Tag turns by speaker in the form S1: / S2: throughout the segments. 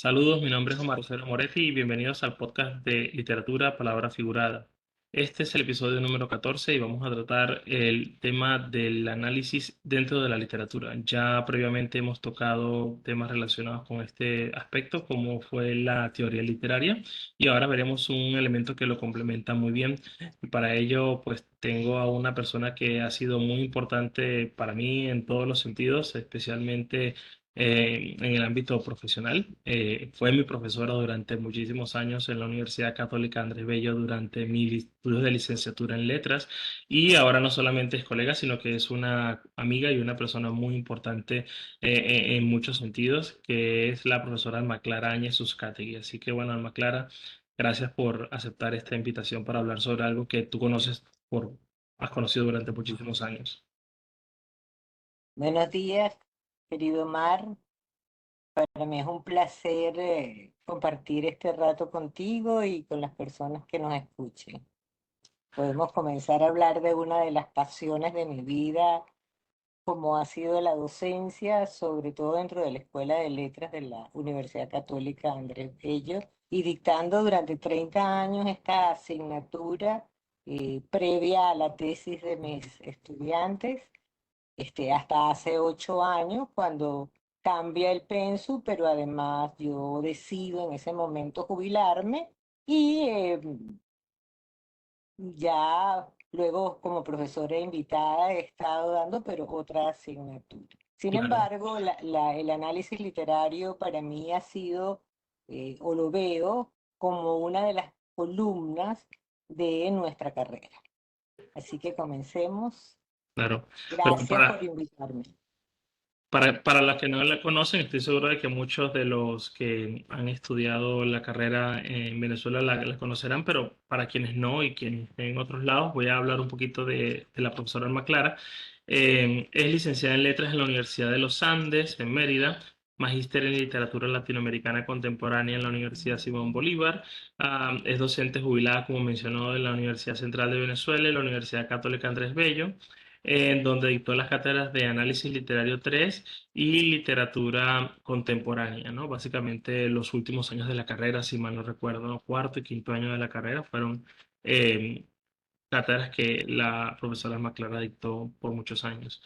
S1: Saludos, mi nombre es Omar Rosero Moretti y bienvenidos al podcast de Literatura Palabra Figurada. Este es el episodio número 14 y vamos a tratar el tema del análisis dentro de la literatura. Ya previamente hemos tocado temas relacionados con este aspecto, como fue la teoría literaria, y ahora veremos un elemento que lo complementa muy bien. Y para ello, pues tengo a una persona que ha sido muy importante para mí en todos los sentidos, especialmente en el ámbito profesional. Fue mi profesora durante muchísimos años en la Universidad Católica Andrés Bello durante mis estudios de licenciatura en letras y ahora no solamente es colega, sino que es una amiga y una persona muy importante en muchos sentidos, que es la profesora Alma Clara Áñez Uzcategui. Así que bueno, Alma Clara, gracias por aceptar esta invitación para hablar sobre algo que tú has conocido durante muchísimos años.
S2: Buenos días, querido Mar. Para mí es un placer compartir este rato contigo y con las personas que nos escuchen. Podemos comenzar a hablar de una de las pasiones de mi vida, como ha sido la docencia, sobre todo dentro de la Escuela de Letras de la Universidad Católica Andrés Bello, y dictando durante 30 años esta asignatura previa a la tesis de mis estudiantes hasta hace 8 años, cuando cambia el pensu, pero además yo decido en ese momento jubilarme y ya luego como profesora invitada he estado dando, pero otra asignatura. Sin
S1: Claro.
S2: embargo, el análisis literario para mí ha sido, o lo veo, como una de las columnas de nuestra carrera. Así que comencemos.
S1: Claro. Bueno,
S2: Gracias por invitarme.
S1: para los que no la conocen, estoy seguro de que muchos de los que han estudiado la carrera en Venezuela la conocerán, pero para quienes no y quienes estén en otros lados, voy a hablar un poquito de la profesora Alma Clara. Es licenciada en Letras en la Universidad de los Andes, en Mérida, magíster en Literatura Latinoamericana Contemporánea en la Universidad Simón Bolívar. Es docente jubilada, como mencionó, en la Universidad Central de Venezuela y la Universidad Católica Andrés Bello, en donde dictó las cátedras de Análisis Literario 3 y Literatura Contemporánea, ¿no? Básicamente los últimos años de la carrera, si mal no recuerdo, cuarto y quinto año de la carrera fueron eh, cátedras que la profesora Maclara dictó por muchos años.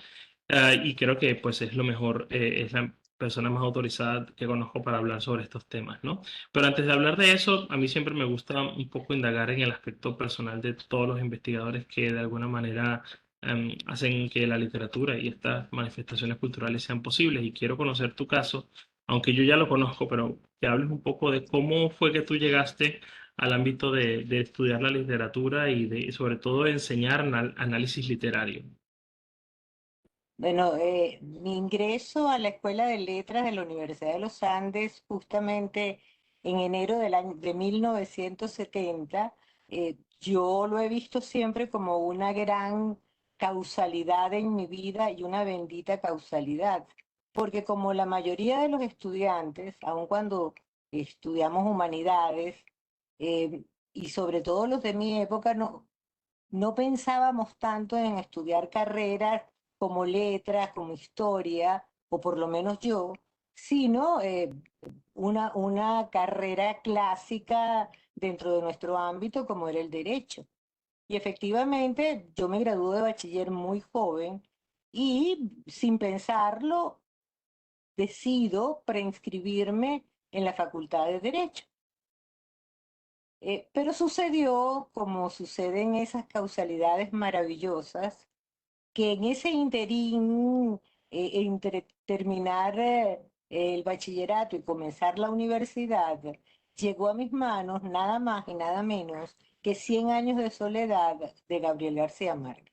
S1: Y creo que pues es lo mejor, es la persona más autorizada que conozco para hablar sobre estos temas, ¿no? Pero antes de hablar de eso, a mí siempre me gusta un poco indagar en el aspecto personal de todos los investigadores que de alguna manera hacen que la literatura y estas manifestaciones culturales sean posibles. Y quiero conocer tu caso, aunque yo ya lo conozco, pero que hables un poco de cómo fue que tú llegaste al ámbito de estudiar la literatura y de, sobre todo, de enseñar análisis literario.
S2: Bueno, mi ingreso a la Escuela de Letras de la Universidad de los Andes, justamente en enero de 1970, yo lo he visto siempre como una gran causalidad en mi vida y una bendita causalidad, porque como la mayoría de los estudiantes, aun cuando estudiamos humanidades, eh, y sobre todo los de mi época, no pensábamos tanto en estudiar carreras como letras, como historia, o por lo menos yo, sino una carrera clásica dentro de nuestro ámbito como era el derecho. Y efectivamente yo me gradué de bachiller muy joven y sin pensarlo decido preinscribirme en la Facultad de Derecho. Pero sucedió, como suceden esas causalidades maravillosas, que en ese interín, entre terminar el bachillerato y comenzar la universidad, llegó a mis manos nada más y nada menos que Cien años de soledad de Gabriel García Márquez.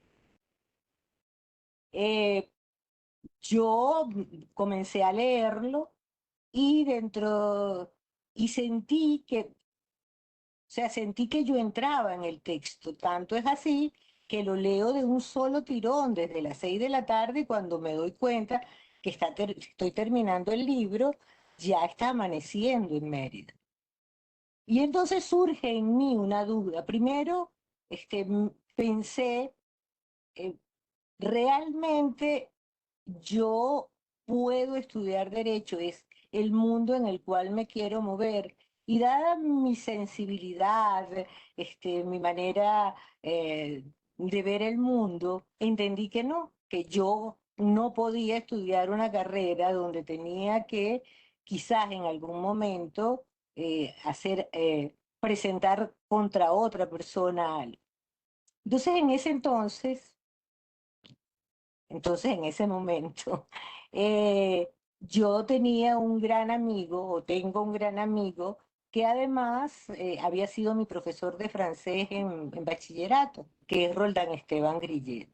S2: Eh, yo comencé a leerlo y y sentí que yo entraba en el texto. Tanto es así que lo leo de un solo tirón desde las 6 de la tarde, y cuando me doy cuenta que estoy terminando el libro, ya está amaneciendo en Mérida. Y entonces surge en mí una duda. Primero, pensé, eh, ¿realmente yo puedo estudiar derecho? el mundo en el cual me quiero mover. Y dada mi sensibilidad, mi manera de ver el mundo, entendí que no, que yo no podía estudiar una carrera donde tenía que quizás en algún momento presentar contra otra persona algo. Entonces, en ese momento, yo tenía un gran amigo, o tengo un gran amigo, que además había sido mi profesor de francés en bachillerato, que es Roldán Esteban Grillet.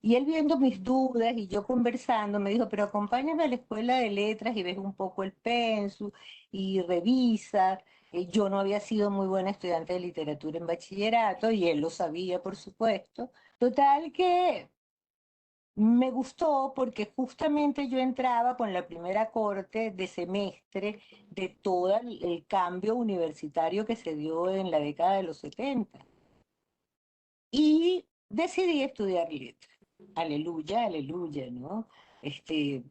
S2: Y él viendo mis dudas y yo conversando, me dijo, pero acompáñame a la escuela de letras y ves un poco el pensu y revisa. Yo no había sido muy buena estudiante de literatura en bachillerato y él lo sabía, por supuesto. Total que me gustó porque justamente yo entraba con la primera corte de semestre de todo el cambio universitario que se dio en la década de los 70 y decidí estudiar letras. Aleluya, aleluya, ¿no? Este,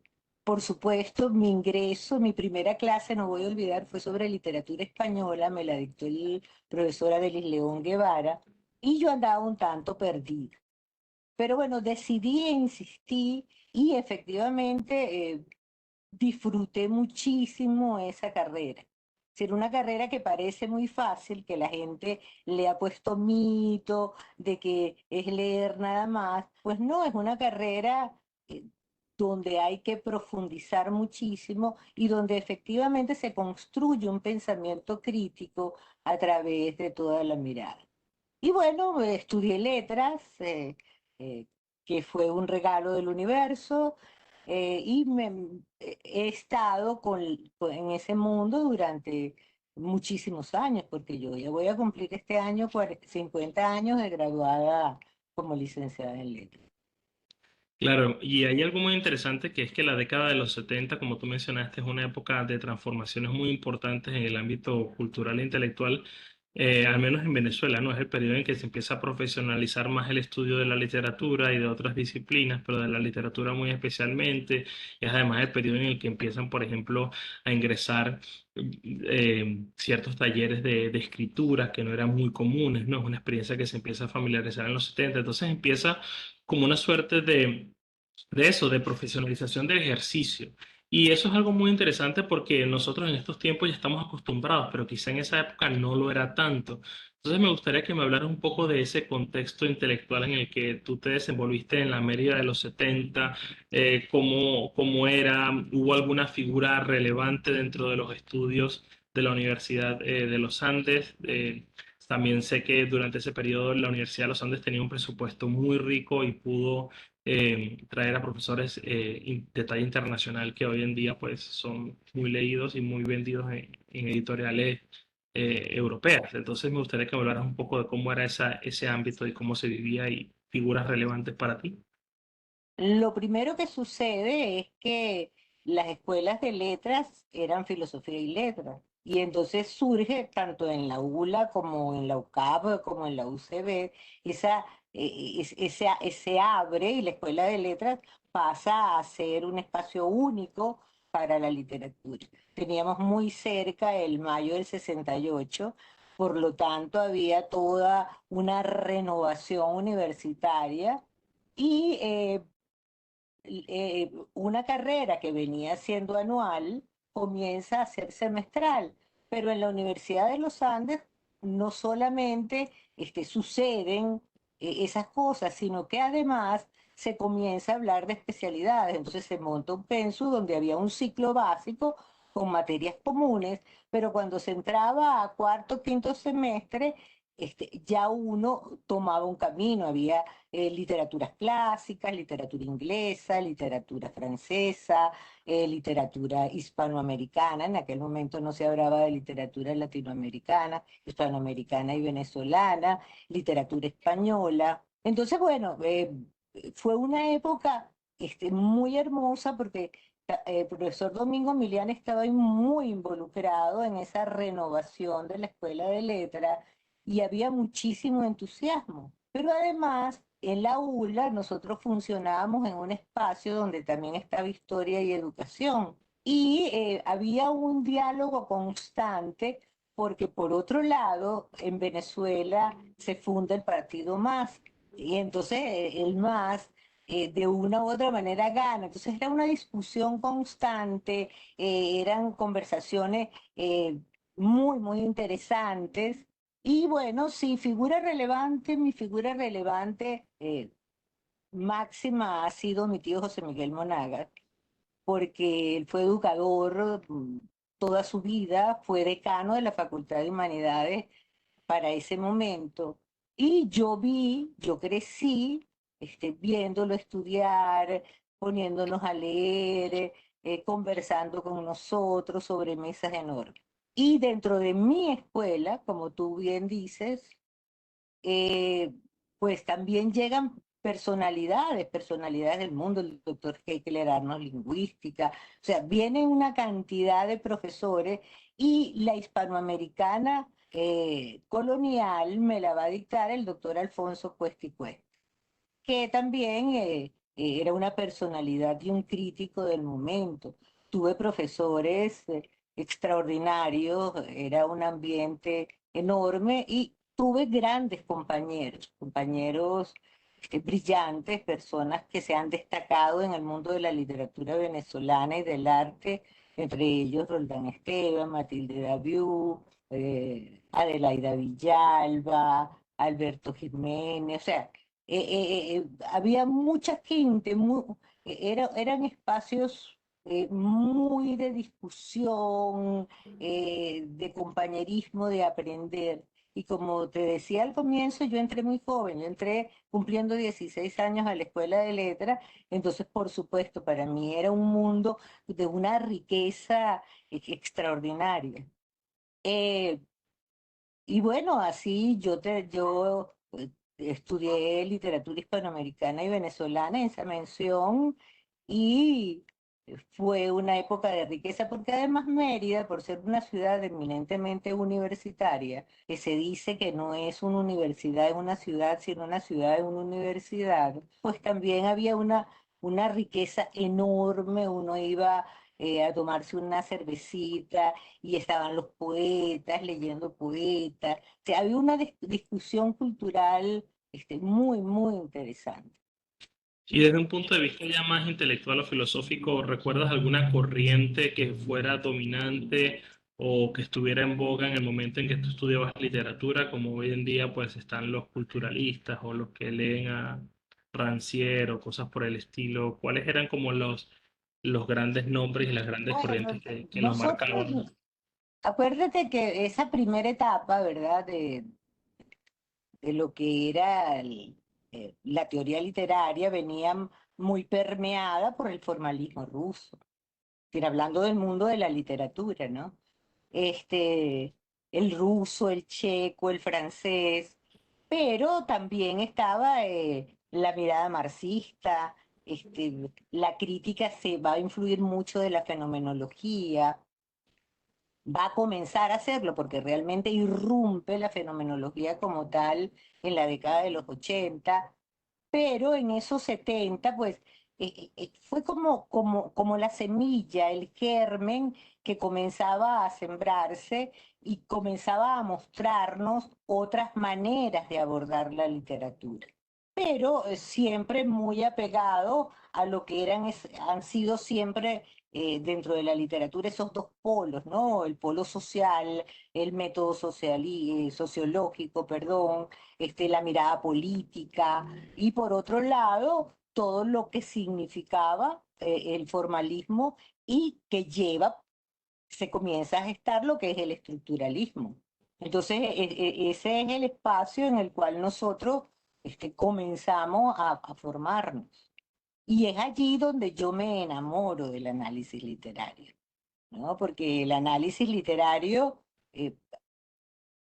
S2: por supuesto, mi ingreso, mi primera clase, no voy a olvidar, fue sobre literatura española, me la dictó el profesor Adelis León Guevara, y yo andaba un tanto perdida. Pero bueno, decidí e insistí y efectivamente disfruté muchísimo esa carrera. Es decir, una carrera que parece muy fácil, que la gente le ha puesto mito de que es leer nada más, pues no, es una carrera eh, donde hay que profundizar muchísimo y donde efectivamente se construye un pensamiento crítico a través de toda la mirada. Y bueno, estudié letras, eh, que fue un regalo del universo, he estado en ese mundo durante muchísimos años, porque yo ya voy a cumplir este año 50 años de graduada como licenciada en letras.
S1: Claro, y hay algo muy interesante que es que la década de los 70, como tú mencionaste, es una época de transformaciones muy importantes en el ámbito cultural e intelectual, al menos en Venezuela, ¿no? Es el periodo en que se empieza a profesionalizar más el estudio de la literatura y de otras disciplinas, pero de la literatura muy especialmente. Es además el periodo en el que empiezan, por ejemplo, a ingresar ciertos talleres de escritura que no eran muy comunes, ¿no? Es una experiencia que se empieza a familiarizar en los 70. Entonces empieza como una suerte de eso, de profesionalización del ejercicio. Y eso es algo muy interesante porque nosotros en estos tiempos ya estamos acostumbrados, pero quizá en esa época no lo era tanto. Entonces me gustaría que me hablaras un poco de ese contexto intelectual en el que tú te desenvolviste en la Mérida de los 70, cómo era, hubo alguna figura relevante dentro de los estudios de la Universidad de los Andes. También sé que durante ese periodo la Universidad de los Andes tenía un presupuesto muy rico y pudo traer a profesores de talla internacional que hoy en día pues son muy leídos y muy vendidos en editoriales europeas. Entonces me gustaría que hablaras un poco de cómo era ese ámbito y cómo se vivía y figuras relevantes para ti.
S2: Lo primero que sucede es que las escuelas de letras eran filosofía y letras. Y entonces surge tanto en la ULA como en la UCAP como en la UCB, se abre y la escuela de letras pasa a ser un espacio único para la literatura. Teníamos muy cerca el mayo del 68, por lo tanto había toda una renovación universitaria y una carrera que venía siendo anual comienza a ser semestral, pero en la Universidad de los Andes no solamente suceden esas cosas, sino que además se comienza a hablar de especialidades. Entonces se monta un pensu donde había un ciclo básico con materias comunes, pero cuando se entraba a cuarto, quinto semestre, ya uno tomaba un camino, había literaturas clásicas, literatura inglesa, literatura francesa, literatura hispanoamericana. En aquel momento no se hablaba de literatura latinoamericana, hispanoamericana y venezolana, literatura española. Entonces, bueno, fue una época muy hermosa porque el profesor Domingo Milián estaba ahí muy involucrado en esa renovación de la Escuela de Letras y había muchísimo entusiasmo. Pero además, en la ULA nosotros funcionábamos en un espacio donde también estaba historia y educación. Y había un diálogo constante porque por otro lado, en Venezuela se funda el partido MAS y entonces el MAS de una u otra manera gana. Entonces era una discusión constante, eran conversaciones muy, muy interesantes. Y bueno, sí, figura relevante, mi figura relevante máxima ha sido mi tío José Miguel Monagas porque él fue educador toda su vida, fue decano de la Facultad de Humanidades para ese momento. Y yo crecí viéndolo estudiar, poniéndonos a leer, conversando con nosotros sobre mesas enormes. Y dentro de mi escuela, como tú bien dices, eh, pues también llegan personalidades del mundo, el doctor Heckler Arnos lingüística, o sea, viene una cantidad de profesores y la hispanoamericana colonial me la va a dictar el doctor Alfonso Cuesta y Cuesta, que también era una personalidad y un crítico del momento. Tuve profesores extraordinarios, era un ambiente enorme y tuve grandes compañeros, compañeros brillantes, personas que se han destacado en el mundo de la literatura venezolana y del arte, entre ellos Roldán Esteban, Matilde Daviú, Adelaida Villalba, Alberto Jiménez, o sea, había mucha gente, eran espacios muy de discusión, de compañerismo, de aprender. Y como te decía al comienzo, yo entré muy joven, yo entré cumpliendo 16 años a la Escuela de Letras, entonces por supuesto para mí era un mundo de una riqueza extraordinaria. Eh, y bueno, así yo estudié literatura hispanoamericana y venezolana en esa mención y fue una época de riqueza porque además Mérida, por ser una ciudad eminentemente universitaria, que se dice que no es una universidad en una ciudad, sino una ciudad en una universidad, pues también había una riqueza enorme, uno iba a tomarse una cervecita y estaban los poetas leyendo poetas. O sea, había una discusión cultural muy, muy interesante.
S1: Y desde un punto de vista ya más intelectual o filosófico, ¿recuerdas alguna corriente que fuera dominante o que estuviera en boga en el momento en que tú estudiabas literatura, como hoy en día pues están los culturalistas o los que leen a Rancière o cosas por el estilo? ¿Cuáles eran como los grandes nombres y las grandes
S2: Bueno,
S1: corrientes que nos
S2: nosotros,
S1: marcaban?
S2: acuérdate que esa primera etapa, ¿verdad? De lo que era la teoría literaria venía muy permeada por el formalismo ruso, decir, hablando del mundo de la literatura, ¿no? Este, el ruso, el checo, el francés, pero también estaba la mirada marxista, la crítica se va a influir mucho de la fenomenología, va a comenzar a hacerlo porque realmente irrumpe la fenomenología como tal en la década de los 80, pero en esos 70 pues fue como la semilla, el germen que comenzaba a sembrarse y comenzaba a mostrarnos otras maneras de abordar la literatura, pero siempre muy apegado a lo que han sido siempre dentro de la literatura esos dos polos, ¿no? El polo social, el método sociológico, perdón, la mirada política, y por otro lado, todo lo que significaba el formalismo y que se comienza a gestar lo que es el estructuralismo. Entonces, ese es el espacio en el cual nosotros comenzamos a formarnos. Y es allí donde yo me enamoro del análisis literario, ¿no? Porque el análisis literario eh,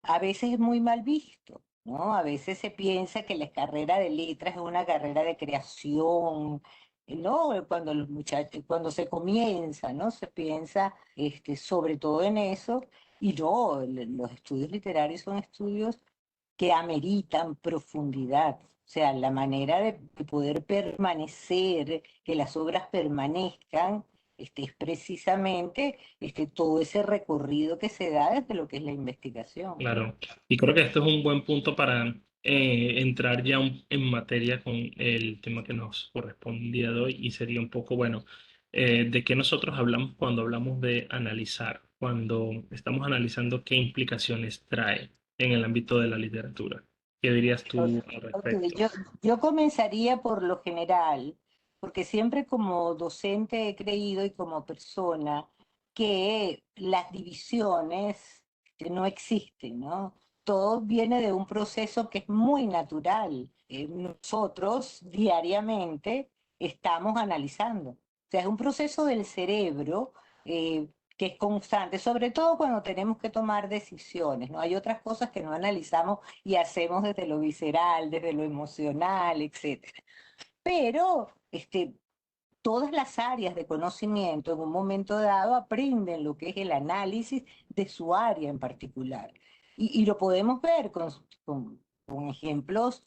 S2: a veces es muy mal visto, ¿no? A veces se piensa que la carrera de letras es una carrera de creación, ¿no? Cuando los muchachos, cuando se comienza, ¿no? Se piensa sobre todo en eso, y no, los estudios literarios son estudios que ameritan profundidad. O sea, la manera de poder permanecer, que las obras permanezcan, es precisamente todo ese recorrido que se da desde lo que es la investigación.
S1: Claro, y creo que esto es un buen punto para entrar ya en materia con el tema que nos corresponde el día de hoy y sería un poco, bueno, de qué nosotros hablamos cuando hablamos de analizar, cuando estamos analizando qué implicaciones trae en el ámbito de la literatura. ¿Qué dirías
S2: O-
S1: tú al
S2: Ok,
S1: respecto?
S2: yo comenzaría por lo general, porque siempre como docente he creído y como persona que las divisiones no existen, ¿no? Todo viene de un proceso que es muy natural. Nosotros diariamente estamos analizando. O sea, es un proceso del cerebro eh, que es constante, sobre todo cuando tenemos que tomar decisiones, ¿no? Hay otras cosas que no analizamos y hacemos desde lo visceral, desde lo emocional, etcétera. Pero todas las áreas de conocimiento en un momento dado aprenden lo que es el análisis de su área en particular. Y lo podemos ver con ejemplos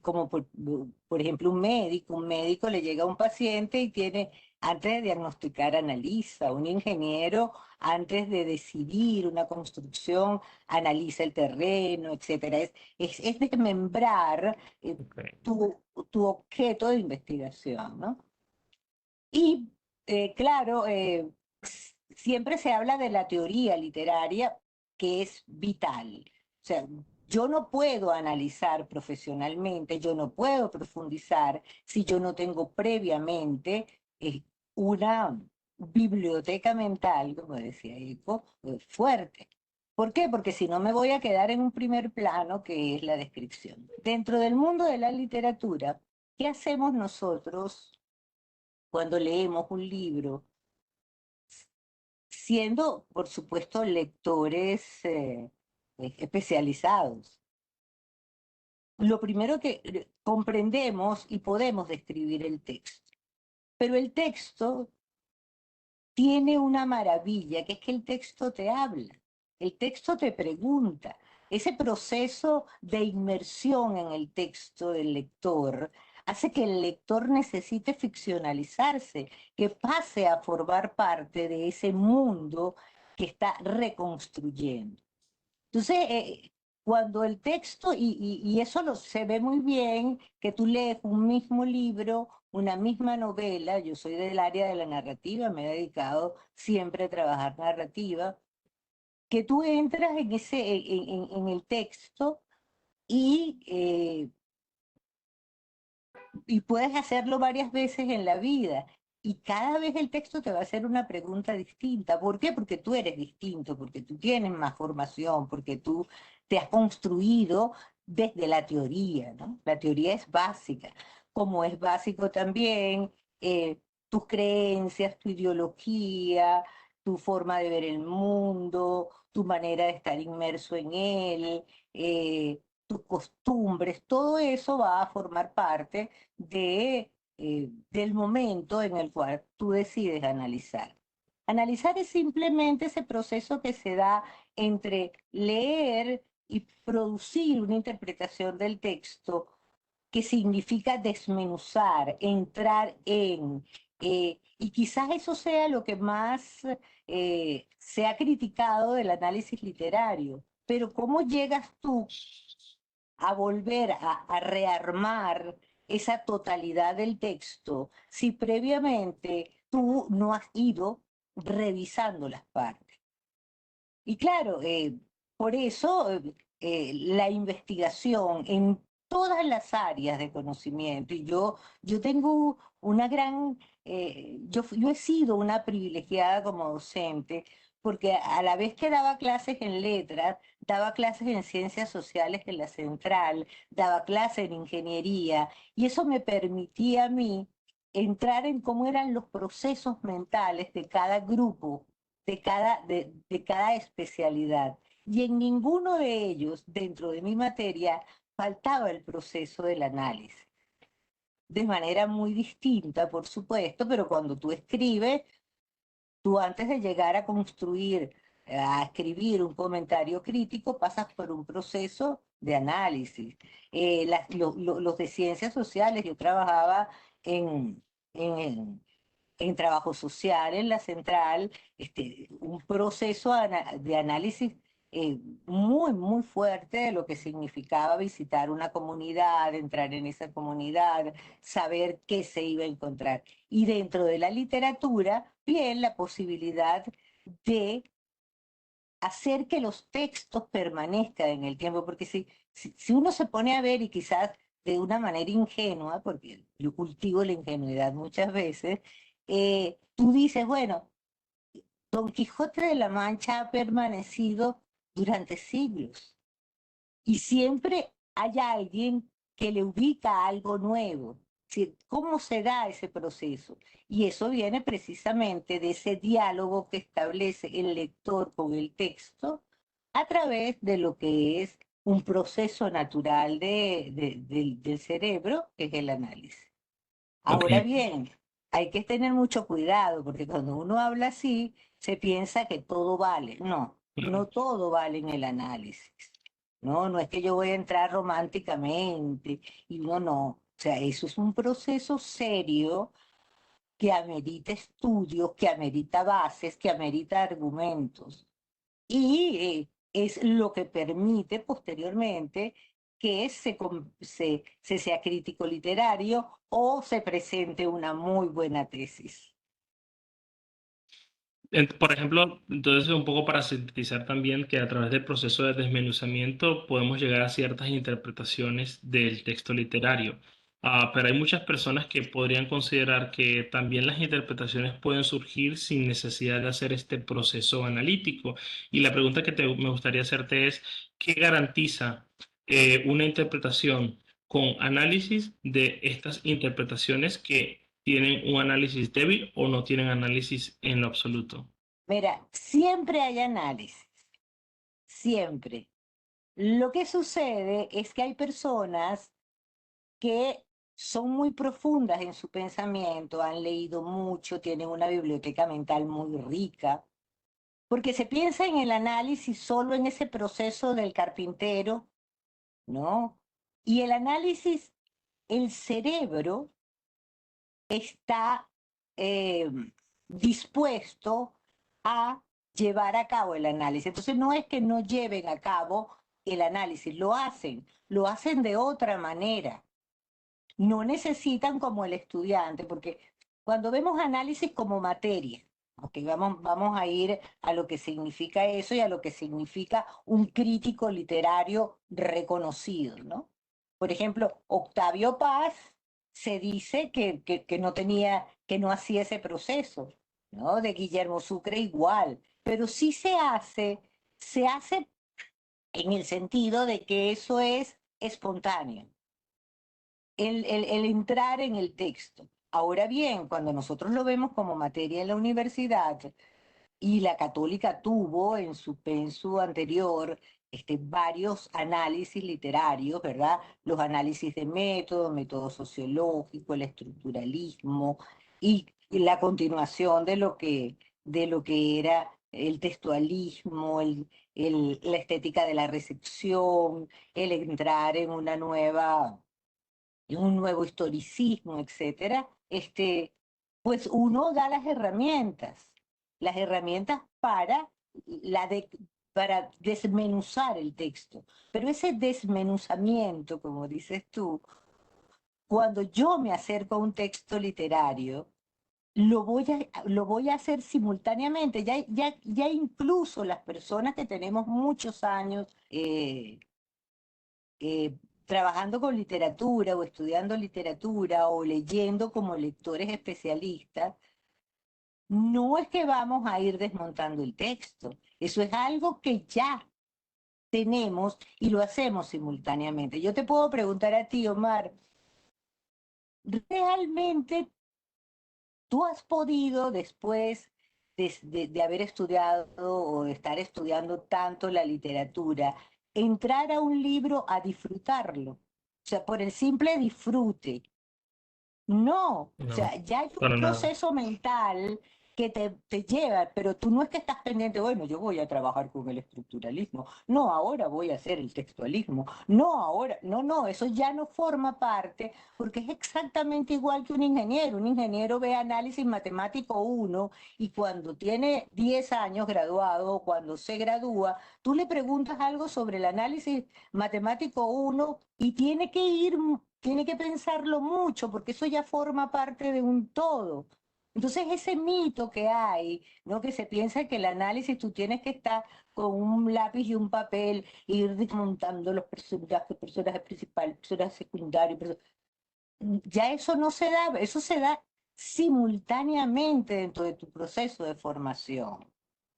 S2: como por ejemplo un médico le llega a un paciente y tiene, antes de diagnosticar, analiza, un ingeniero antes de decidir una construcción, analiza el terreno, etcétera. Es desmembrar
S1: Ok,
S2: tu, tu objeto de investigación, ¿no? Y claro, siempre se habla de la teoría literaria que es vital. O sea, yo no puedo analizar profesionalmente, yo no puedo profundizar si yo no tengo previamente una biblioteca mental, como decía Eco, fuerte. ¿Por qué? Porque si no me voy a quedar en un primer plano que es la descripción. Dentro del mundo de la literatura, ¿qué hacemos nosotros cuando leemos un libro, siendo, por supuesto, lectores especializados? Lo primero que comprendemos y podemos describir el texto, pero el texto tiene una maravilla, que es que el texto te habla, el texto te pregunta. Ese proceso de inmersión en el texto del lector hace que el lector necesite ficcionalizarse, que pase a formar parte de ese mundo que está reconstruyendo. Entonces, cuando el texto, y eso se ve muy bien, que tú lees un mismo libro, una misma novela, yo soy del área de la narrativa, me he dedicado siempre a trabajar narrativa, que tú entras en en el texto y puedes hacerlo varias veces en la vida. Y cada vez el texto te va a hacer una pregunta distinta. ¿Por qué? Porque tú eres distinto, porque tú tienes más formación, porque tú te has construido desde la teoría, ¿no? La teoría es básica, como es básico también tus creencias, tu ideología, tu forma de ver el mundo, tu manera de estar inmerso en él, tus costumbres, todo eso va a formar parte del momento en el cual tú decides analizar. Analizar es simplemente ese proceso que se da entre leer y producir una interpretación del texto que significa desmenuzar, entrar y quizás eso sea lo que más se ha criticado del análisis literario. Pero ¿cómo llegas tú a volver a rearmar esa totalidad del texto si previamente tú no has ido revisando las partes? Y claro, por eso la investigación en todas las áreas de conocimiento, y yo tengo una gran, yo he sido una privilegiada como docente, porque a la vez que daba clases en letras, daba clases en ciencias sociales en la central, daba clases en ingeniería, y eso me permitía a mí entrar en cómo eran los procesos mentales de cada grupo de cada especialidad. Y en ninguno de ellos, dentro de mi materia, faltaba el proceso del análisis. De manera muy distinta, por supuesto, pero cuando tú escribes, tú antes de llegar a construir, a escribir un comentario crítico, pasas por un proceso de análisis. Los de ciencias sociales, yo trabajaba en en trabajo social, en la central, un proceso de análisis muy, muy fuerte de lo que significaba visitar una comunidad, entrar en esa comunidad, saber qué se iba a encontrar. Y dentro de la literatura, bien, la posibilidad de hacer que los textos permanezcan en el tiempo, porque si uno se pone a ver y quizás de una manera ingenua, porque yo cultivo la ingenuidad muchas veces, tú dices, bueno, Don Quijote de la Mancha ha permanecido durante siglos y siempre hay alguien que le ubica algo nuevo. ¿Cómo se da ese proceso? Y eso viene precisamente de ese diálogo que establece el lector con el texto a través de lo que es un proceso natural del cerebro, que es el análisis.
S1: Ok,
S2: Ahora bien, hay que tener mucho cuidado porque cuando uno habla así, se piensa que todo vale. No,
S1: claro.
S2: no todo vale en el análisis. No, no es que yo voy a entrar románticamente y no. O sea, eso es un proceso serio que amerita estudios, que amerita bases, que amerita argumentos. Y es lo que permite posteriormente que se sea crítico literario o se presente una muy buena tesis.
S1: Por ejemplo, entonces un poco para sintetizar también que a través del proceso de desmenuzamiento podemos llegar a ciertas interpretaciones del texto literario. Pero hay muchas personas que podrían considerar que también las interpretaciones pueden surgir sin necesidad de hacer este proceso analítico. Y la pregunta que me gustaría hacerte es, ¿qué garantiza una interpretación con análisis de estas interpretaciones que tienen un análisis débil o no tienen análisis en lo absoluto?
S2: Mira, siempre hay análisis, siempre. Lo que sucede es que hay personas que son muy profundas en su pensamiento, han leído mucho, tienen una biblioteca mental muy rica, porque se piensa en el análisis solo en ese proceso del carpintero, ¿no? Y el análisis, el cerebro está eh, dispuesto a llevar a cabo el análisis. Entonces no es que no lleven a cabo el análisis, lo hacen de otra manera. No necesitan como el estudiante, porque cuando vemos análisis como materia, okay, vamos a ir a lo que significa eso y a lo que significa un crítico literario reconocido, ¿no? Por ejemplo, Octavio Paz se dice que no tenía, que no hacía ese proceso, ¿no? De Guillermo Sucre igual, pero sí se hace en el sentido de que eso es espontáneo el entrar en el texto. Ahora bien, cuando nosotros lo vemos como materia en la universidad, y la católica tuvo en su pensu anterior varios análisis literarios, ¿verdad? Los análisis de método, método sociológico, el estructuralismo y la continuación de lo que era el textualismo, la estética de la recepción, el entrar en una nueva un nuevo historicismo, etcétera, pues uno da las herramientas para desmenuzar el texto. Pero ese desmenuzamiento, como dices tú, cuando yo me acerco a un texto literario, lo voy a hacer simultáneamente. Ya incluso las personas que tenemos muchos años eh, trabajando con literatura o estudiando literatura o leyendo como lectores especialistas, no es que vamos a ir desmontando el texto. Eso es algo que ya tenemos y lo hacemos simultáneamente. Yo te puedo preguntar a ti, Omar, ¿realmente tú has podido después de haber estudiado o de estar estudiando tanto la literatura, entrar a un libro a disfrutarlo? O sea, por el simple disfrute. No, o
S1: No,
S2: sea, ya hay un
S1: para nada.
S2: proceso mental te lleva, pero tú no es que estás pendiente, bueno, yo voy a trabajar con el estructuralismo, no, ahora voy a hacer el textualismo, no, ahora, no, no, eso ya no forma parte, porque es exactamente igual que un ingeniero ve análisis matemático uno y cuando tiene 10 años graduado o cuando se gradúa, tú le preguntas algo sobre el análisis matemático uno y tiene que pensarlo mucho, porque eso ya forma parte de un todo. Entonces, ese mito que hay, ¿no? Que se piensa que el análisis tú tienes que estar con un lápiz y un papel, e ir desmontando los personajes, personaje principal, personaje secundario. Ya eso no se da, eso se da simultáneamente dentro de tu proceso de formación.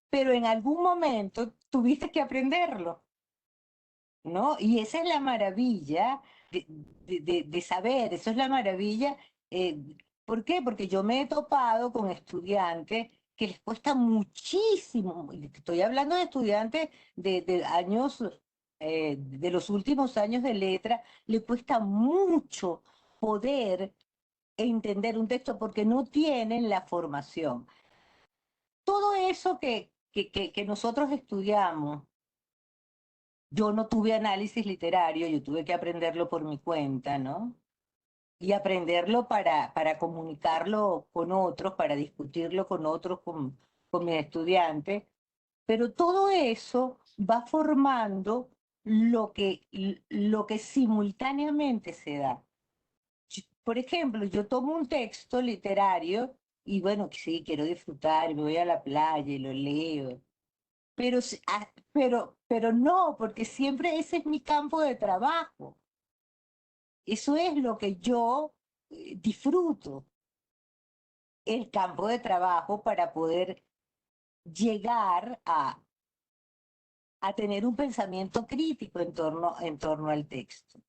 S2: Pero en algún momento tuviste que aprenderlo, ¿no? Y esa es la maravilla de saber, eso es la maravilla. eh, ¿Por qué? Porque yo me he topado con estudiantes que les cuesta muchísimo, y estoy hablando de estudiantes de años, de los últimos años de letra, le cuesta mucho poder entender un texto porque no tienen la formación. Todo eso que nosotros estudiamos, yo no tuve análisis literario, yo tuve que aprenderlo por mi cuenta, ¿no? Y aprenderlo para comunicarlo con otros, para discutirlo con otros, con mis estudiantes. Pero todo eso va formando lo que simultáneamente se da. Por ejemplo, yo tomo un texto literario y bueno, sí, quiero disfrutar, y me voy a la playa y lo leo. Pero no, porque siempre ese es mi campo de trabajo. Eso es lo que yo disfruto, el campo de trabajo para poder llegar a tener un pensamiento crítico en torno al texto.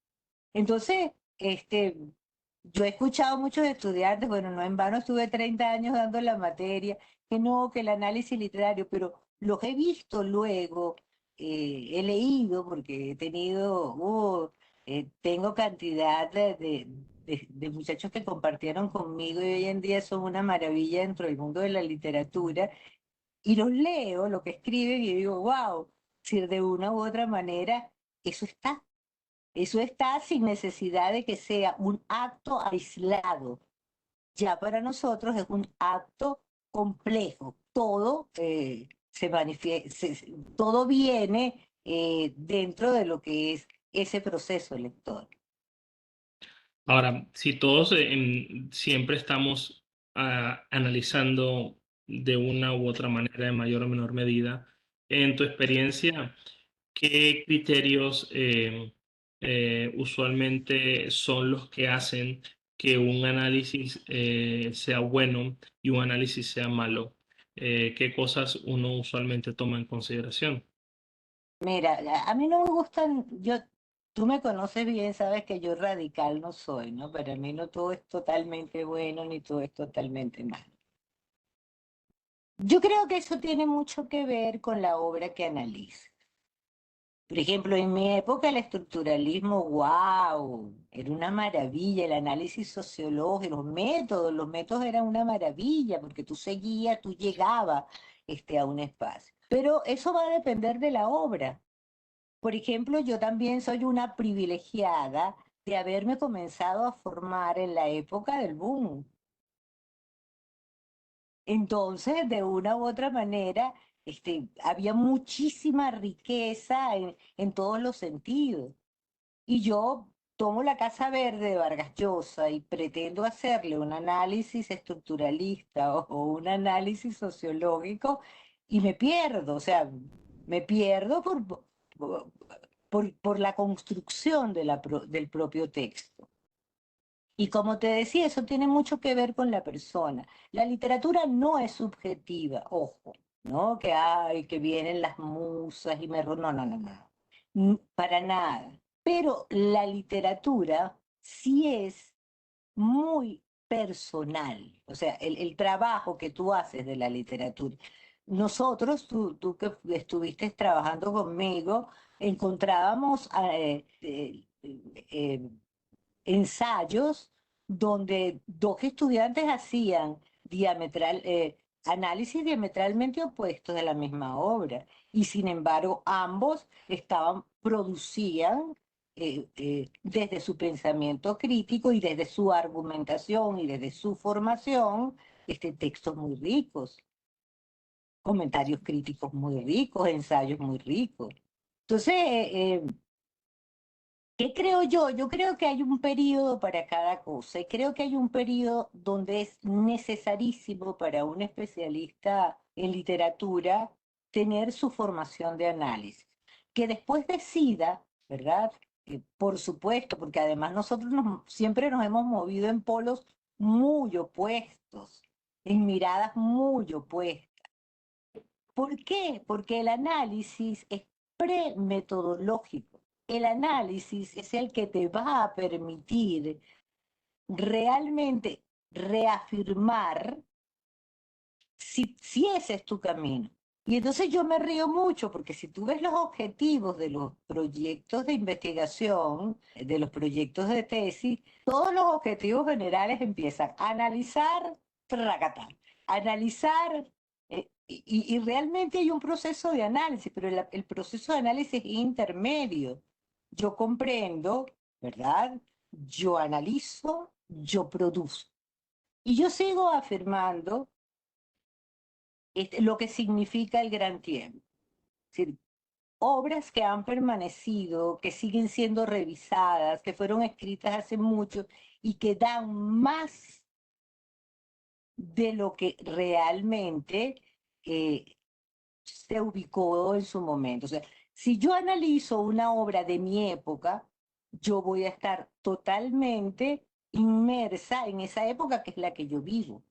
S2: Entonces, yo he escuchado a muchos estudiantes, bueno, no en vano estuve 30 años dando la materia, que no, que el análisis literario, pero los he visto luego, he leído, porque he tenido, tengo cantidad de muchachos que compartieron conmigo y hoy en día son una maravilla dentro del mundo de la literatura, y los leo, lo que escriben, y digo, wow, si de una u otra manera eso está. Eso está sin necesidad de que sea un acto aislado. Ya para nosotros es un acto complejo. Todo todo viene dentro de lo que es ese proceso lector.
S1: Ahora, si todos siempre estamos analizando de una u otra manera, en mayor o menor medida, en tu experiencia, ¿qué criterios usualmente son los que hacen que un análisis sea bueno y un análisis sea malo? ¿Qué cosas uno usualmente toma en consideración?
S2: Mira, a mí no me gustan, tú me conoces bien, sabes que yo radical no soy, ¿no? Para mí no todo es totalmente bueno ni todo es totalmente malo. Yo creo que eso tiene mucho que ver con la obra que analiza. Por ejemplo, en mi época el estructuralismo, wow, era una maravilla, el análisis sociológico, los métodos eran una maravilla porque tú seguías, tú llegabas a un espacio. Pero eso va a depender de la obra. Por ejemplo, yo también soy una privilegiada de haberme comenzado a formar en la época del boom. Entonces, de una u otra manera, había muchísima riqueza en todos los sentidos. Y yo tomo la Casa Verde de Vargas Llosa y pretendo hacerle un análisis estructuralista o un análisis sociológico y me pierdo, o sea, me pierdo por, por la construcción del propio texto. Y como te decía, eso tiene mucho que ver con la persona. La literatura no es subjetiva, ojo, ¿no? Que hay, que vienen las musas y no, no, no, no. Para nada. Pero la literatura sí es muy personal, o sea, el trabajo que tú haces de la literatura. Nosotros, tú que estuviste trabajando conmigo, encontrábamos ensayos donde dos estudiantes hacían análisis diametralmente opuestos de la misma obra. Y sin embargo, ambos producían desde su pensamiento crítico y desde su argumentación y desde su formación, textos muy ricos, comentarios críticos muy ricos, ensayos muy ricos. Entonces, ¿qué creo yo? Yo creo que hay un periodo para cada cosa y creo que hay un periodo donde es necesarísimo para un especialista en literatura tener su formación de análisis, que después decida, ¿verdad? Por supuesto, porque además nosotros siempre nos hemos movido en polos muy opuestos, en miradas muy opuestas. ¿Por qué? Porque el análisis es premetodológico. El análisis es el que te va a permitir realmente reafirmar si ese es tu camino. Y entonces yo me río mucho porque si tú ves los objetivos de los proyectos de investigación, de los proyectos de tesis, todos los objetivos generales empiezan a analizar, tracatá, analizar, y realmente hay un proceso de análisis, pero el proceso de análisis es intermedio. Yo comprendo, ¿verdad? Yo analizo, yo produzco. Y yo sigo afirmando lo que significa el gran tiempo. Es decir, obras que han permanecido, que siguen siendo revisadas, que fueron escritas hace mucho y que dan más de lo que realmente se ubicó en su momento. O sea, si yo analizo una obra de mi época, yo voy a estar totalmente inmersa en esa época que es la que yo vivo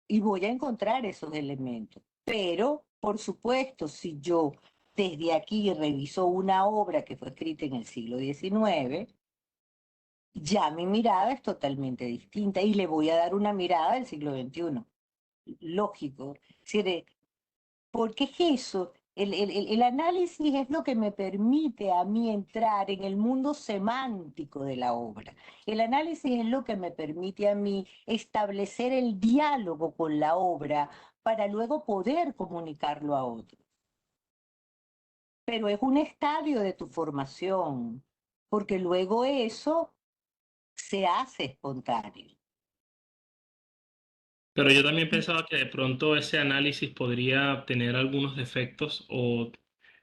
S2: y voy a encontrar esos elementos. Pero, por supuesto, si yo desde aquí reviso una obra que fue escrita en el siglo XIX, ya mi mirada es totalmente distinta y le voy a dar una mirada del siglo XXI. Lógico. Es decir, porque es eso, el análisis es lo que me permite a mí entrar en el mundo semántico de la obra. El análisis es lo que me permite a mí establecer el diálogo con la obra para luego poder comunicarlo a otro. Pero es un estadio de tu formación, porque luego eso se hace espontáneo.
S1: Pero yo también pensaba que de pronto ese análisis podría tener algunos defectos o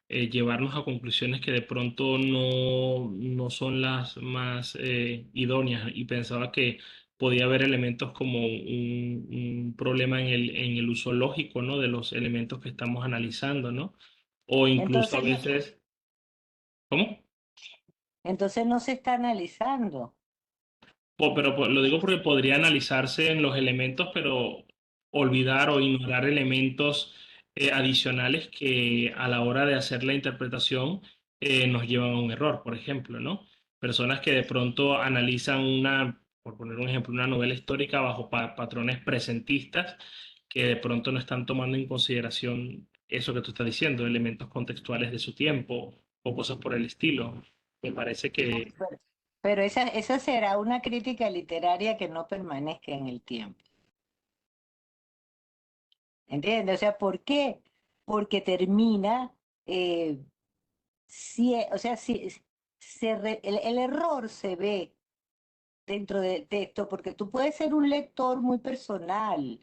S1: llevarnos a conclusiones que de pronto no son las más idóneas y pensaba que podía haber elementos como un problema en el uso lógico, ¿no? De los elementos que estamos analizando, ¿no? O incluso a
S2: Entonces,
S1: veces, ¿cómo?
S2: entonces no se está analizando.
S1: Lo digo porque podría analizarse en los elementos, pero olvidar o ignorar elementos adicionales que a la hora de hacer la interpretación nos llevan a un error, por ejemplo, ¿no? Personas que de pronto analizan por poner un ejemplo, una novela histórica bajo patrones presentistas que de pronto no están tomando en consideración eso que tú estás diciendo, elementos contextuales de su tiempo o cosas por el estilo. Me parece que,
S2: Pero esa será una crítica literaria que no permanezca en el tiempo. ¿Entiendes? O sea, ¿por qué? Porque termina, eh, o sea, el error se ve dentro del texto, porque tú puedes ser un lector muy personal,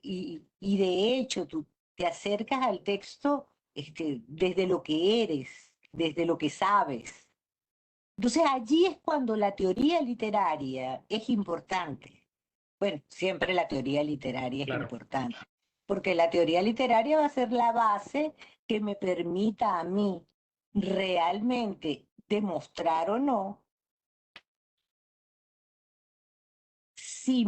S2: y de hecho tú te acercas al texto desde lo que eres, desde lo que sabes. Entonces allí es cuando la teoría literaria es importante. Bueno, siempre la teoría literaria es
S1: claro.
S2: importante, porque la teoría literaria va a ser la base que me permita a mí realmente demostrar o no si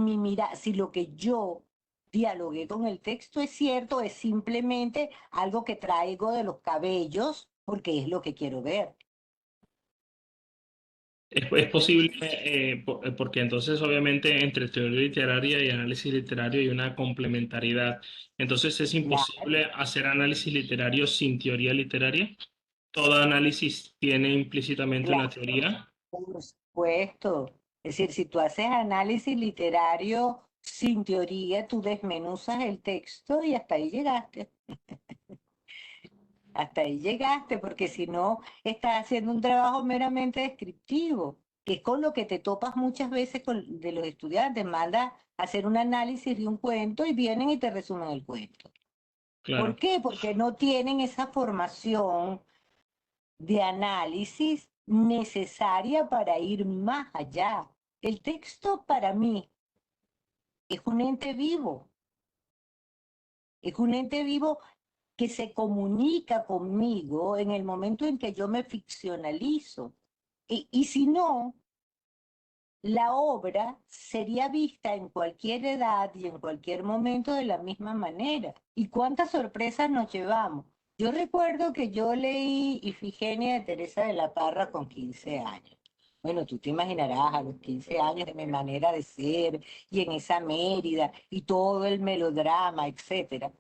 S2: lo que yo dialogué con el texto es cierto, es simplemente algo que traigo de los cabellos, porque es lo que quiero ver.
S1: Es posible, porque entonces obviamente entre teoría literaria y análisis literario hay una complementariedad. Entonces es imposible hacer análisis literario sin teoría literaria. Todo análisis tiene implícitamente una
S2: Claro,
S1: teoría.
S2: por supuesto. Es decir, si tú haces análisis literario sin teoría, tú desmenuzas el texto y hasta ahí llegaste. Hasta ahí llegaste, porque si no, estás haciendo un trabajo meramente descriptivo, que es con lo que te topas muchas veces de los estudiantes. Manda a hacer un análisis de un cuento y vienen y te resumen el cuento. ¿Por
S1: Claro,
S2: qué? Porque no tienen esa formación de análisis necesaria para ir más allá. El texto para mí es un ente vivo, es un ente vivo que se comunica conmigo en el momento en que yo me ficcionalizo. Y si no, la obra sería vista en cualquier edad y en cualquier momento de la misma manera. ¿Y cuántas sorpresas nos llevamos? Yo recuerdo que yo leí Ifigenia de Teresa de la Parra con 15 años. Bueno, tú te imaginarás a los 15 años de mi manera de ser y en esa Mérida y todo el melodrama, etcétera.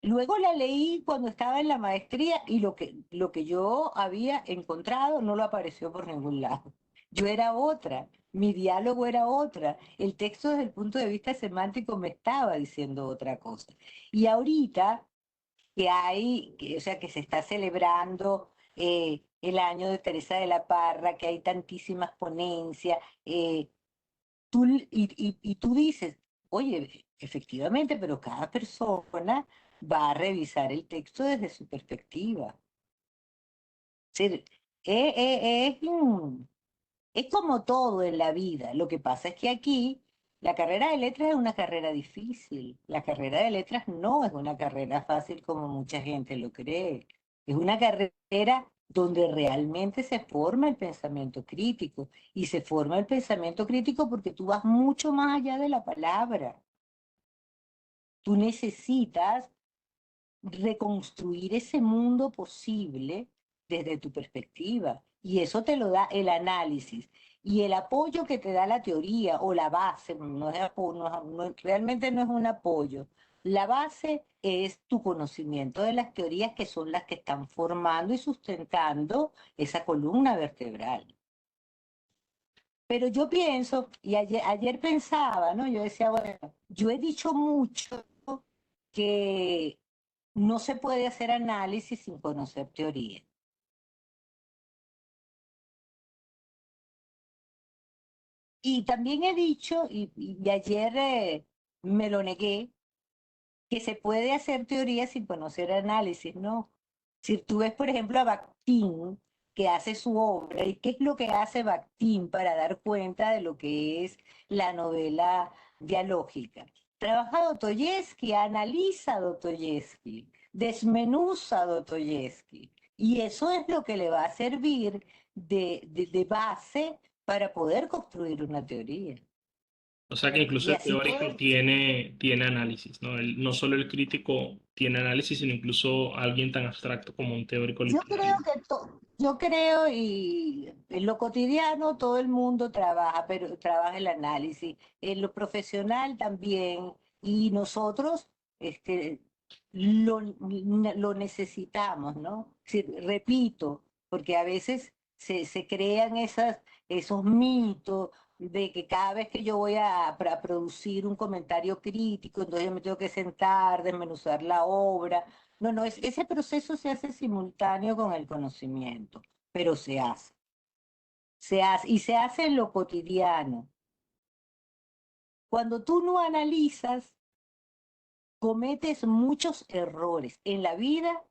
S2: Luego la leí cuando estaba en la maestría y lo que yo había encontrado no lo apareció por ningún lado. Yo era otra, mi diálogo era otra, el texto desde el punto de vista semántico me estaba diciendo otra cosa. Y ahorita o sea, que se está celebrando el año de Teresa de la Parra, que hay tantísimas ponencias, y tú dices, oye, efectivamente, pero cada persona va a revisar el texto desde su perspectiva. Es decir, es como todo en la vida. Lo que pasa es que aquí la carrera de letras es una carrera difícil. La carrera de letras no es una carrera fácil como mucha gente lo cree. Es una carrera donde realmente se forma el pensamiento crítico. Y se forma el pensamiento crítico porque tú vas mucho más allá de la palabra. Tú necesitas reconstruir ese mundo posible desde tu perspectiva. Y eso te lo da el análisis. Y el apoyo que te da la teoría o la base, realmente no es un apoyo. La base es tu conocimiento de las teorías que son las que están formando y sustentando esa columna vertebral. Pero yo pienso, y ayer pensaba, ¿no? Yo decía, bueno, yo he dicho mucho que no se puede hacer análisis sin conocer teoría. Y también he dicho, y ayer me lo negué, que se puede hacer teoría sin conocer análisis, ¿no? Si tú ves, por ejemplo, a Bakhtin, que hace su obra, ¿y qué es lo que hace Bakhtin para dar cuenta de lo que es la novela dialógica? Trabaja Dostoyevsky, analiza Dostoyevsky, desmenuza Dostoyevsky, y eso es lo que le va a servir de base para poder construir una teoría.
S1: o sea que incluso
S2: Y
S1: el
S2: así
S1: teórico
S2: puede.
S1: tiene análisis, ¿no? No solo el crítico tiene análisis, sino incluso alguien tan abstracto como un teórico literario.
S2: Yo creo y en lo cotidiano todo el mundo trabaja, pero trabaja el análisis, en lo profesional también, y nosotros este, lo necesitamos, ¿no? Sí, repito, porque a veces se crean esos mitos de que cada vez que yo voy a producir un comentario crítico, entonces yo me tengo que sentar, desmenuzar la obra. No, no, ese proceso se hace simultáneo con el conocimiento, pero y se hace en lo cotidiano. Cuando tú no analizas, cometes muchos errores en la vida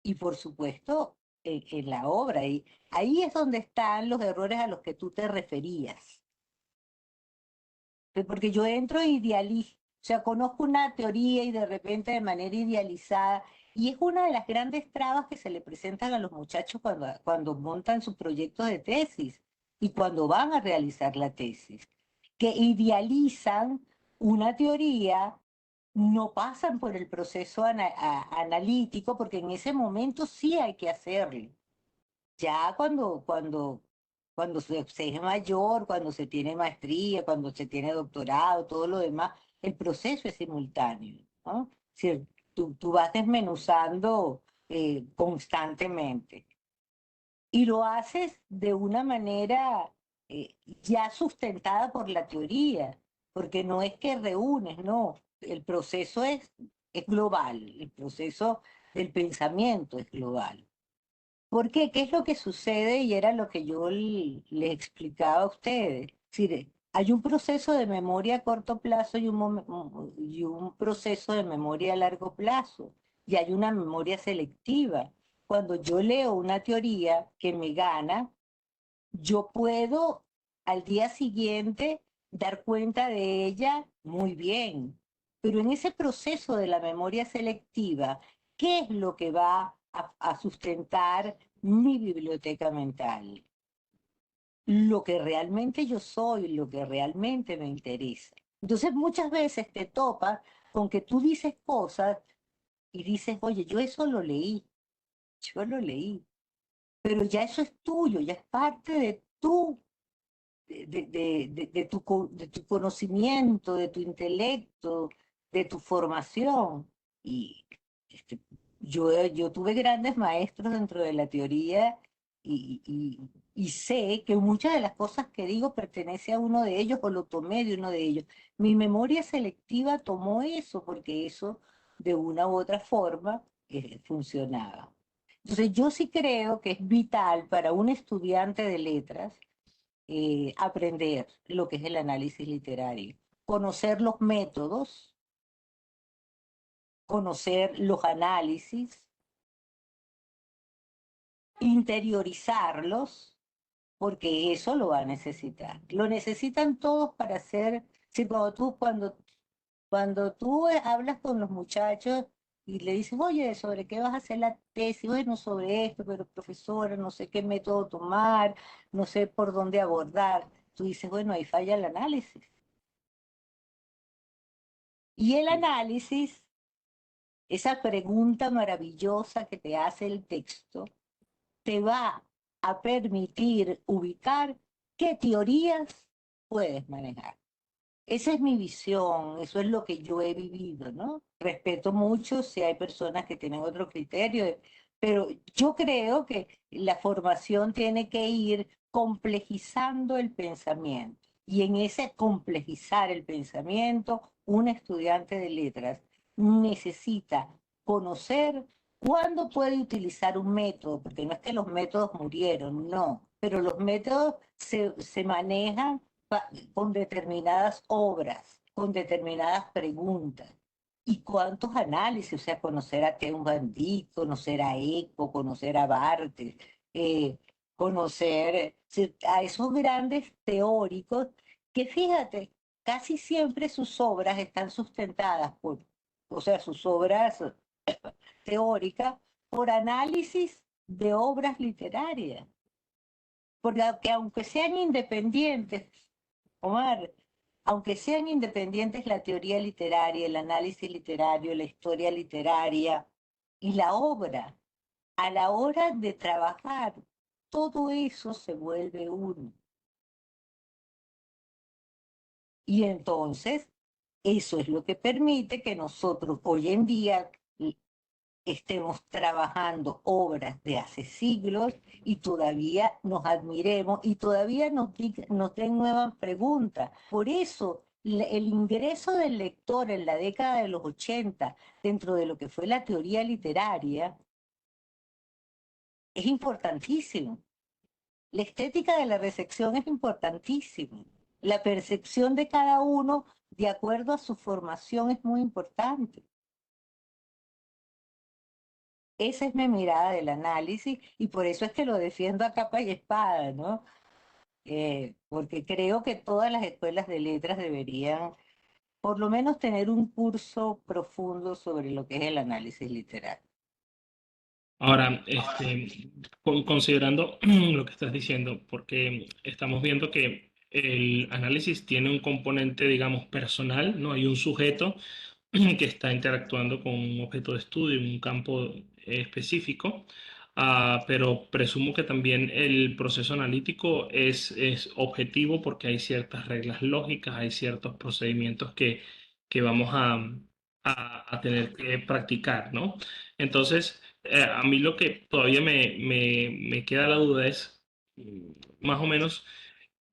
S2: y por supuesto en la obra. Y ahí es donde están los errores a los que tú te referías. Porque yo entro e idealizo, o sea, conozco una teoría y de repente de manera idealizada, y es una de las grandes trabas que se le presentan a los muchachos cuando montan sus proyectos de tesis y cuando van a realizar la tesis, que idealizan una teoría, no pasan por el proceso analítico, porque en ese momento sí hay que hacerlo. Ya cuando se es mayor, cuando se tiene maestría, cuando se tiene doctorado, todo lo demás, el proceso es simultáneo, ¿no? Es decir, tú vas desmenuzando constantemente y lo haces de una manera ya sustentada por la teoría, porque no es que reúnes, no, el proceso es global, el proceso del pensamiento es global. ¿Por qué? ¿Qué es lo que sucede? Y era lo que yo les explicaba a ustedes. Es decir, hay un proceso de memoria a corto plazo y un proceso de memoria a largo plazo. Y hay una memoria selectiva. Cuando yo leo una teoría que me gana, yo puedo al día siguiente dar cuenta de ella muy bien. Pero en ese proceso de la memoria selectiva, ¿qué es lo que va a sustentar mi biblioteca mental? Lo que realmente yo soy, lo que realmente me interesa. Entonces muchas veces te topas con que tú dices cosas y dices, oye, yo lo leí, pero ya eso es tuyo, ya es parte de de tu conocimiento, de tu intelecto, de tu formación. Y este, yo tuve grandes maestros dentro de la teoría y sé que muchas de las cosas que digo pertenece a uno de ellos o lo tomé de uno de ellos. Mi memoria selectiva tomó eso porque eso de una u otra forma funcionaba. Entonces yo sí creo que es vital para un estudiante de letras aprender lo que es el análisis literario, conocer los métodos, conocer los análisis, interiorizarlos, porque eso lo va a necesitar. Lo necesitan todos para hacer, si cuando tú hablas con los muchachos y le dices, oye, ¿sobre qué vas a hacer la tesis? Bueno, sobre esto, pero profesora, no sé qué método tomar, no sé por dónde abordar. Tú dices, bueno, ahí falla el análisis. Y el análisis, esa pregunta maravillosa que te hace el texto, te va a permitir ubicar qué teorías puedes manejar. Esa es mi visión, eso es lo que yo he vivido, ¿no? Respeto mucho si hay personas que tienen otro criterio, pero yo creo que la formación tiene que ir complejizando el pensamiento. Y en ese complejizar el pensamiento, un estudiante de letras necesita conocer cuándo puede utilizar un método, porque no es que los métodos murieron, no, pero los métodos se manejan con determinadas obras, con determinadas preguntas. ¿Y cuántos análisis? O sea, conocer a Ted Bundy, conocer a Eco, conocer a Barthes, conocer a esos grandes teóricos que fíjate, casi siempre sus obras están sustentadas o sea, sus obras teóricas, por análisis de obras literarias. Porque aunque sean independientes, Omar, aunque sean independientes la teoría literaria, el análisis literario, la historia literaria y la obra, a la hora de trabajar, todo eso se vuelve uno. Y entonces, eso es lo que permite que nosotros hoy en día estemos trabajando obras de hace siglos y todavía nos admiremos y todavía nos den nuevas preguntas. Por eso, el ingreso del lector en la década de los 80 dentro de lo que fue la teoría literaria es importantísimo. La estética de la recepción es importantísima. La percepción de cada uno de acuerdo a su formación es muy importante. Esa es mi mirada del análisis y por eso es que lo defiendo a capa y espada, ¿no? Porque creo que todas las escuelas de letras deberían por lo menos tener un curso profundo sobre lo que es el análisis literario.
S1: Ahora, considerando lo que estás diciendo, porque estamos viendo que el análisis tiene un componente, digamos, personal, ¿no? Hay un sujeto que está interactuando con un objeto de estudio en un campo específico, pero presumo que también el proceso analítico es objetivo porque hay ciertas reglas lógicas, hay ciertos procedimientos que vamos a tener que practicar, ¿no? Entonces, a mí lo que todavía me queda la duda es, más o menos,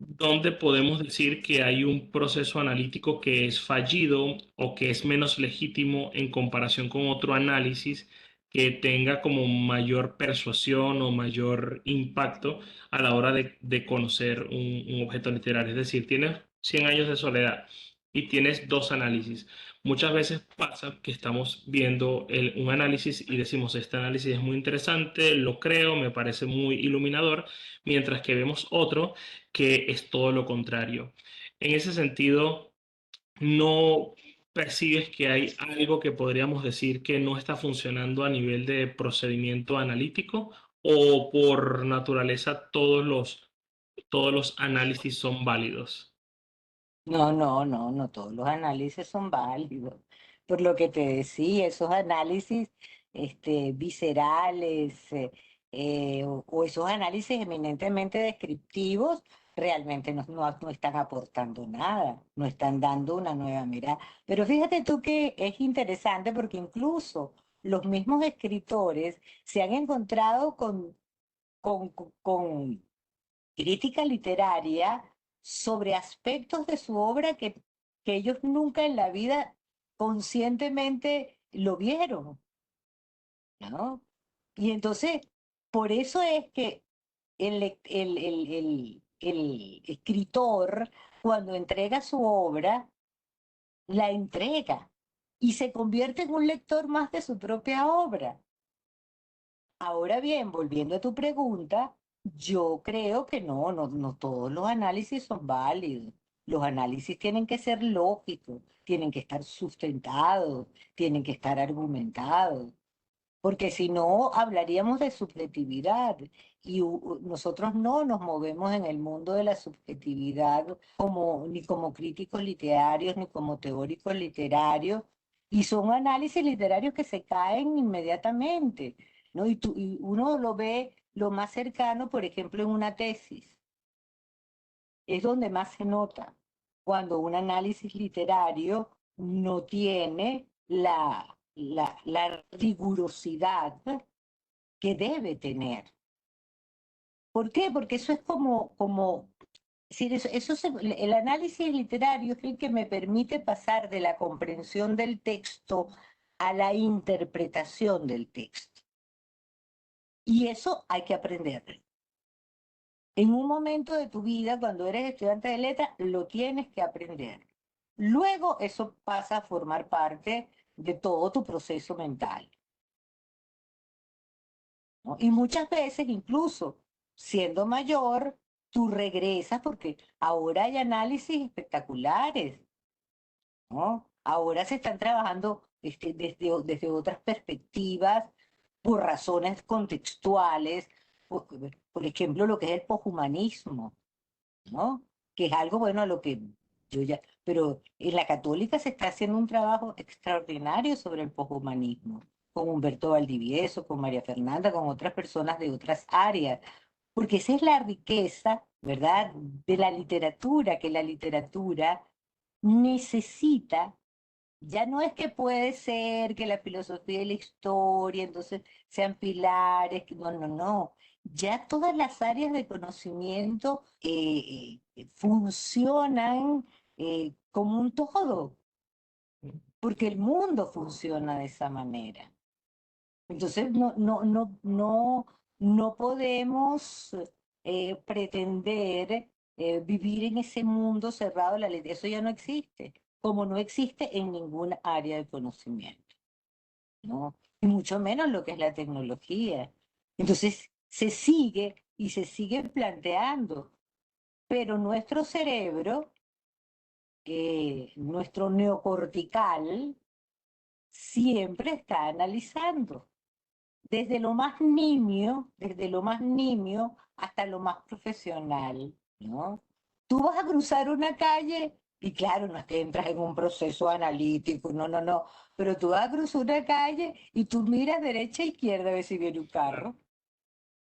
S1: ¿Dónde podemos decir que hay un proceso analítico que es fallido o que es menos legítimo en comparación con otro análisis que tenga como mayor persuasión o mayor impacto a la hora de conocer un objeto literario? Es decir, tienes 100 años de soledad y tienes dos análisis. Muchas veces pasa que estamos viendo un análisis y decimos, este análisis es muy interesante, lo creo, me parece muy iluminador, mientras que vemos otro que es todo lo contrario. En ese sentido, ¿no percibes que hay algo que podríamos decir que no está funcionando a nivel de procedimiento analítico o por naturaleza todos los análisis son válidos?
S2: No, no, no, no todos los análisis son válidos. Por lo que te decía, esos análisis viscerales o esos análisis eminentemente descriptivos realmente no están aportando nada, no están dando una nueva mirada. Pero fíjate tú que es interesante porque incluso los mismos escritores se han encontrado con crítica literaria sobre aspectos de su obra que ellos nunca en la vida conscientemente lo vieron, ¿no? Y entonces, por eso es que el escritor, cuando entrega su obra, la entrega y se convierte en un lector más de su propia obra. Ahora bien, volviendo a tu pregunta, yo creo que no todos los análisis son válidos. Los análisis tienen que ser lógicos, tienen que estar sustentados, tienen que estar argumentados, porque si no, hablaríamos de subjetividad y nosotros no nos movemos en el mundo de la subjetividad ni como críticos literarios, ni como teóricos literarios, y son análisis literarios que se caen inmediatamente, ¿no? Y uno lo ve lo más cercano, por ejemplo, en una tesis, es donde más se nota cuando un análisis literario no tiene la rigurosidad que debe tener. ¿Por qué? Porque eso es es decir, el análisis literario es el que me permite pasar de la comprensión del texto a la interpretación del texto. Y eso hay que aprenderlo. En un momento de tu vida, cuando eres estudiante de letras, lo tienes que aprender. Luego eso pasa a formar parte de todo tu proceso mental, ¿no? Y muchas veces, incluso siendo mayor, tú regresas porque ahora hay análisis espectaculares, ¿no? Ahora se están trabajando desde otras perspectivas por razones contextuales, por ejemplo, lo que es el poshumanismo, ¿no? Que es algo bueno a lo que yo ya, pero en la católica se está haciendo un trabajo extraordinario sobre el poshumanismo, con Humberto Valdivieso, con María Fernanda, con otras personas de otras áreas, porque esa es la riqueza, ¿verdad?, de la literatura, que la literatura necesita, ya no es que puede ser que la filosofía y la historia entonces sean pilares, no, no, no. Ya todas las áreas de conocimiento funcionan como un todo, porque el mundo funciona de esa manera. Entonces no podemos pretender vivir en ese mundo cerrado de la ley. Eso ya no existe, como no existe en ningún área de conocimiento, ¿no? Y mucho menos lo que es la tecnología. Entonces se sigue y se sigue planteando, pero nuestro cerebro, nuestro neocortical, siempre está analizando. Desde lo más nimio hasta lo más profesional, ¿no? Tú vas a cruzar una calle y claro, no es que entras en un proceso analítico, no, no, no, pero tú vas a cruzar una calle y tú miras derecha e izquierda a ver si viene un
S1: Claro,
S2: carro,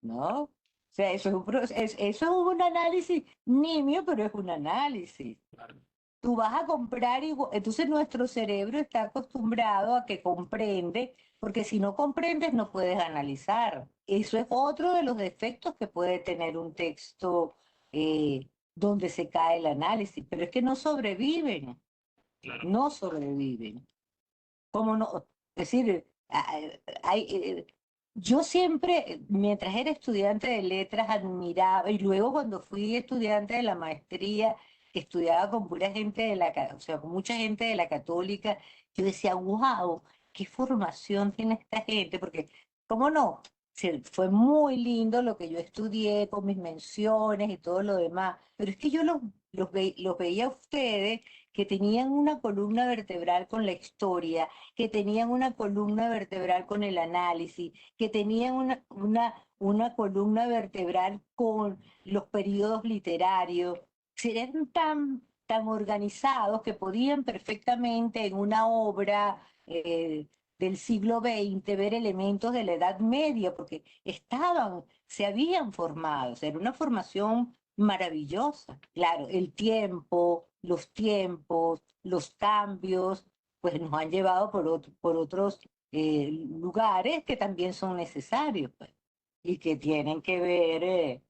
S2: ¿no? O sea, eso es un análisis nimio, pero es un análisis.
S1: claro.
S2: Tú vas a comprar y entonces nuestro cerebro está acostumbrado a que comprende, porque si no comprendes no puedes analizar. Eso es otro de los defectos que puede tener un texto eh, donde se cae el análisis, pero es que no sobreviven,
S1: claro.
S2: no sobreviven. ¿Cómo no? Es decir, yo siempre, mientras era estudiante de letras, admiraba, y luego cuando fui estudiante de la maestría, que estudiaba con pura gente de o sea, con mucha gente de la católica, yo decía, wow, qué formación tiene esta gente, porque, ¿cómo no? Fue muy lindo lo que yo estudié con mis menciones y todo lo demás, pero es que yo los veía a ustedes que tenían una columna vertebral con la historia, que tenían una columna vertebral con el análisis, que tenían una columna vertebral con los periodos literarios. Eran tan organizados que podían perfectamente en una obra del siglo XX ver elementos de la Edad Media, porque se habían formado, o sea, era una formación maravillosa. Claro, el tiempo, los tiempos, los cambios, pues nos han llevado por otros lugares que también son necesarios, pues, y que tienen que ver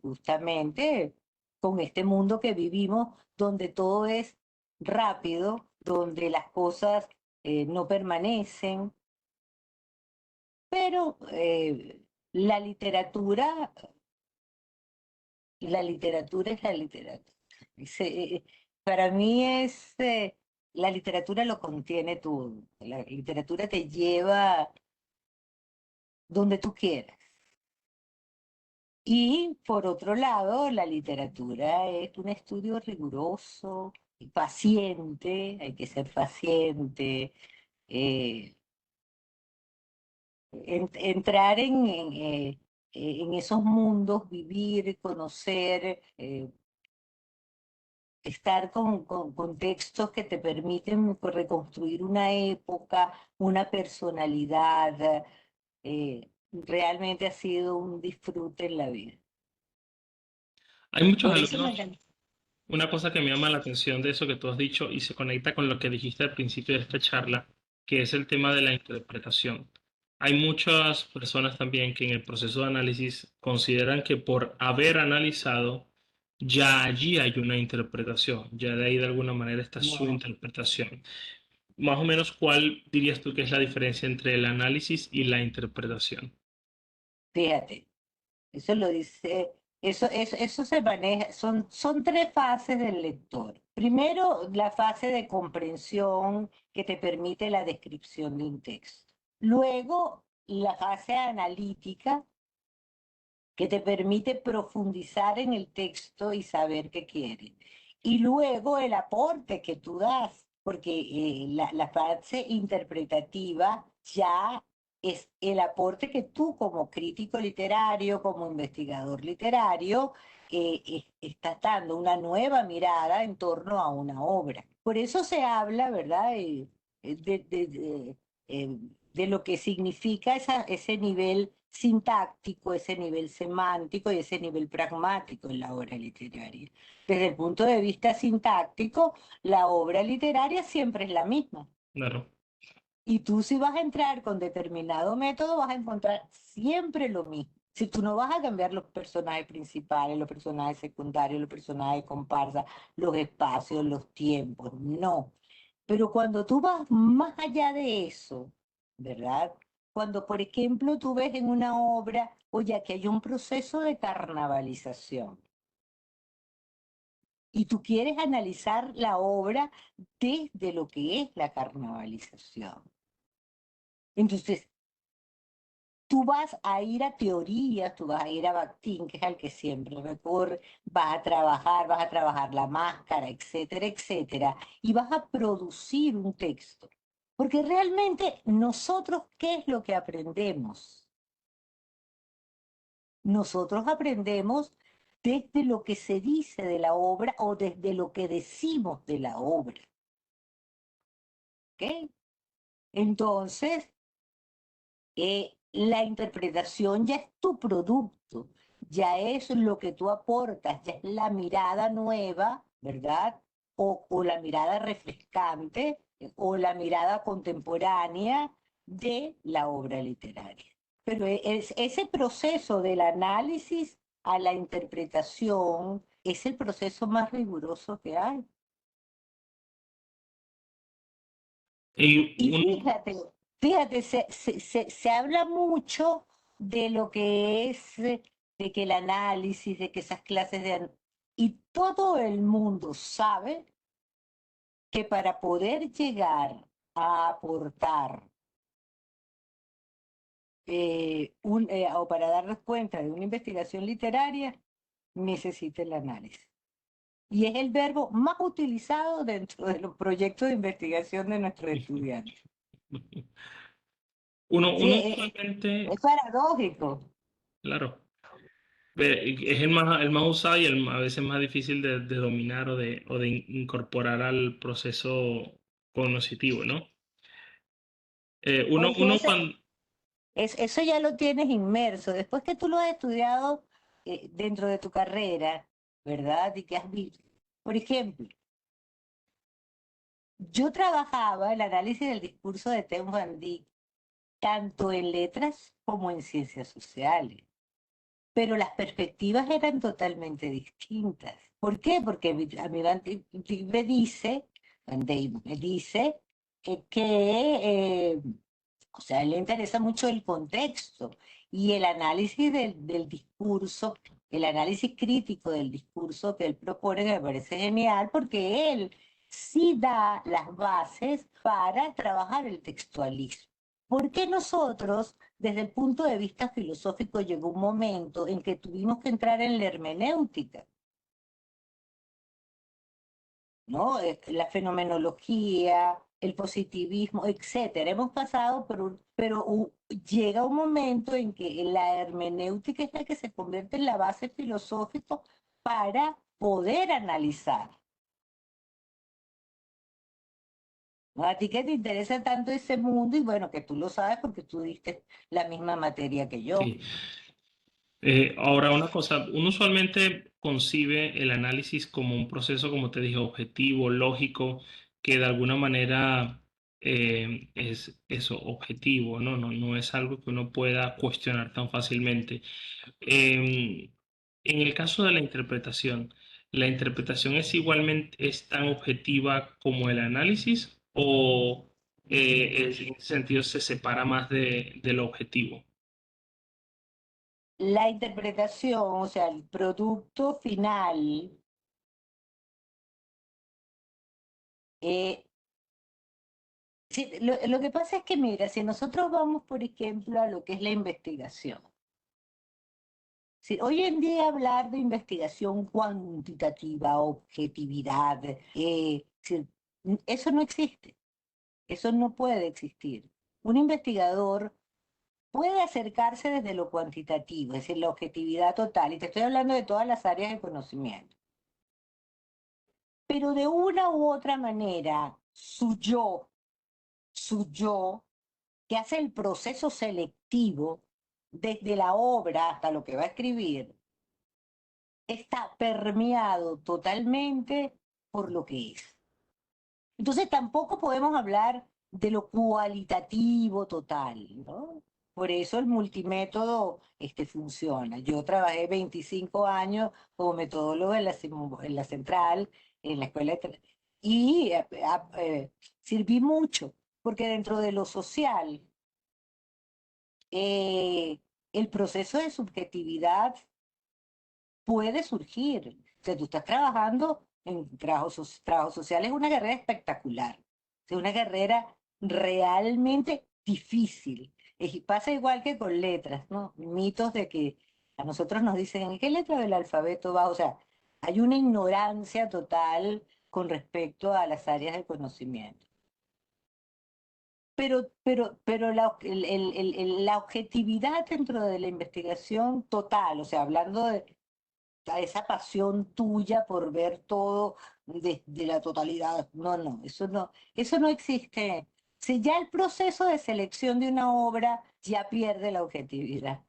S2: justamente con este mundo que vivimos, donde todo es rápido, donde las cosas no permanecen, pero la literatura, la literatura es la literatura. Para mí la literatura lo contiene todo. La literatura te lleva donde tú quieras. Y por otro lado, la literatura es un estudio riguroso, y paciente, hay que ser paciente, eh, entrar en esos mundos, vivir, conocer, estar con textos que te permiten reconstruir una época, una personalidad. Realmente ha sido un disfrute en la vida.
S1: Hay muchos
S2: Por eso me
S1: alumnos.
S2: encanta.
S1: Una cosa que me llama la atención de eso que tú has dicho y se conecta con lo que dijiste al principio de esta charla, que es el tema de la interpretación. Hay muchas personas también que en el proceso de análisis consideran que por haber analizado, ya allí hay una interpretación, ya de ahí de alguna manera está su
S2: No,
S1: interpretación. Más o menos, ¿cuál dirías tú que es la diferencia entre el análisis y la interpretación?
S2: fíjate, eso lo dice, eso se maneja, son tres fases del lector. Primero, la fase de comprensión que te permite la descripción de un texto. Luego, la fase analítica que te permite profundizar en el texto y saber qué quiere. Y luego el aporte que tú das, porque la fase interpretativa ya es el aporte que tú como crítico literario, como investigador literario, estás dando una nueva mirada en torno a una obra. Por eso se habla, ¿verdad? De, de- de- eh, de lo que significa ese nivel sintáctico, ese nivel semántico y ese nivel pragmático en la obra literaria. Desde el punto de vista sintáctico, la obra literaria siempre es la misma.
S1: Claro,
S2: Y tú si vas a entrar con determinado método, vas a encontrar siempre lo mismo. Si tú no vas a cambiar los personajes principales, los personajes secundarios, los personajes comparsa, los espacios, los tiempos, no. Pero cuando tú vas más allá de eso, ¿verdad? Cuando, por ejemplo, tú ves en una obra, oye, que hay un proceso de carnavalización y tú quieres analizar la obra desde lo que es la carnavalización. Entonces, tú vas a ir a teorías, tú vas a ir a Bakhtin, que es al que siempre recurre, vas a trabajar la máscara, etcétera, etcétera, y vas a producir un texto. Porque realmente nosotros, ¿qué es lo que aprendemos? Nosotros aprendemos desde lo que se dice de la obra o desde lo que decimos de la obra. ¿Ok? Entonces, la interpretación ya es tu producto, ya es lo que tú aportas, ya es la mirada nueva, ¿verdad? O la mirada refrescante o la mirada contemporánea de la obra literaria. Pero ese proceso del análisis a la interpretación es el proceso más riguroso que hay. Y
S1: Y
S2: fíjate, se habla mucho de lo que es, de que el análisis, de que esas clases y todo el mundo sabe que para poder llegar a aportar o para darnos cuenta de una investigación literaria, necesita el análisis. Y es el verbo más utilizado dentro de los proyectos de investigación de nuestros estudiantes. Sí,
S1: uno usualmente,
S2: es paradójico.
S1: claro, es el más usado y a veces más difícil de dominar o de incorporar al proceso cognitivo, ¿no?
S2: Porque
S1: Uno cuando...
S2: eso ya lo tienes inmerso. Después que tú lo has estudiado dentro de tu carrera, ¿verdad? Y que has visto. Por ejemplo, yo trabajaba el análisis del discurso de Teun Van Dijk, tanto en letras como en ciencias sociales. Pero las perspectivas eran totalmente distintas. ¿Por qué? Porque a mí me dice, Van Dijk me dice que o sea, a él le interesa mucho el contexto y el análisis del discurso, el análisis crítico del discurso que él propone, que me parece genial, porque él sí da las bases para trabajar el textualismo. ¿Por qué nosotros, desde el punto de vista filosófico, llegó un momento en que tuvimos que entrar en la hermenéutica? ¿No? La fenomenología, el positivismo, etcétera. Hemos pasado por llega un momento en que la hermenéutica es la que se convierte en la base filosófica para poder analizar. ¿No? A ti que te interesa tanto ese mundo y bueno, que tú lo sabes porque tú diste la misma materia que yo.
S1: Sí. Ahora, una cosa, uno usualmente concibe el análisis como un proceso, como te dije, objetivo, lógico, que de alguna manera es eso, objetivo, ¿no? No es algo que uno pueda cuestionar tan fácilmente. En el caso de ¿la interpretación es igualmente, es tan objetiva como el análisis o en ese sentido se separa más de lo objetivo?
S2: La interpretación, o sea, el producto final, eh, sí, lo que pasa es que, mira, si nosotros vamos, por ejemplo, a lo que es la investigación, si hoy en día hablar de investigación cuantitativa, objetividad, eso no existe, eso no puede existir. Un investigador puede acercarse desde lo cuantitativo, es decir, la objetividad total, y te estoy hablando de todas las áreas de conocimiento, pero de una u otra manera, su yo, que hace el proceso selectivo desde la obra hasta lo que va a escribir, está permeado totalmente por lo que es. Entonces tampoco podemos hablar de lo cualitativo total, ¿no? Por eso el multimétodo funciona. Yo trabajé 25 años como metodólogo en la central, en la escuela y sirví mucho, porque dentro de lo social, eh, el proceso de subjetividad puede surgir. O sea, tú estás trabajando en trabajo social, es una carrera espectacular, es una carrera realmente difícil. Pasa igual que con letras, ¿no? Mitos de que a nosotros nos dicen, ¿en qué letra del alfabeto va? O sea, hay una ignorancia total con respecto a las áreas del conocimiento. Pero la objetividad dentro de la investigación total, o sea, hablando a esa pasión tuya por ver todo de la totalidad. No, no, eso no existe. Si ya el proceso de selección de una obra ya pierde la objetividad.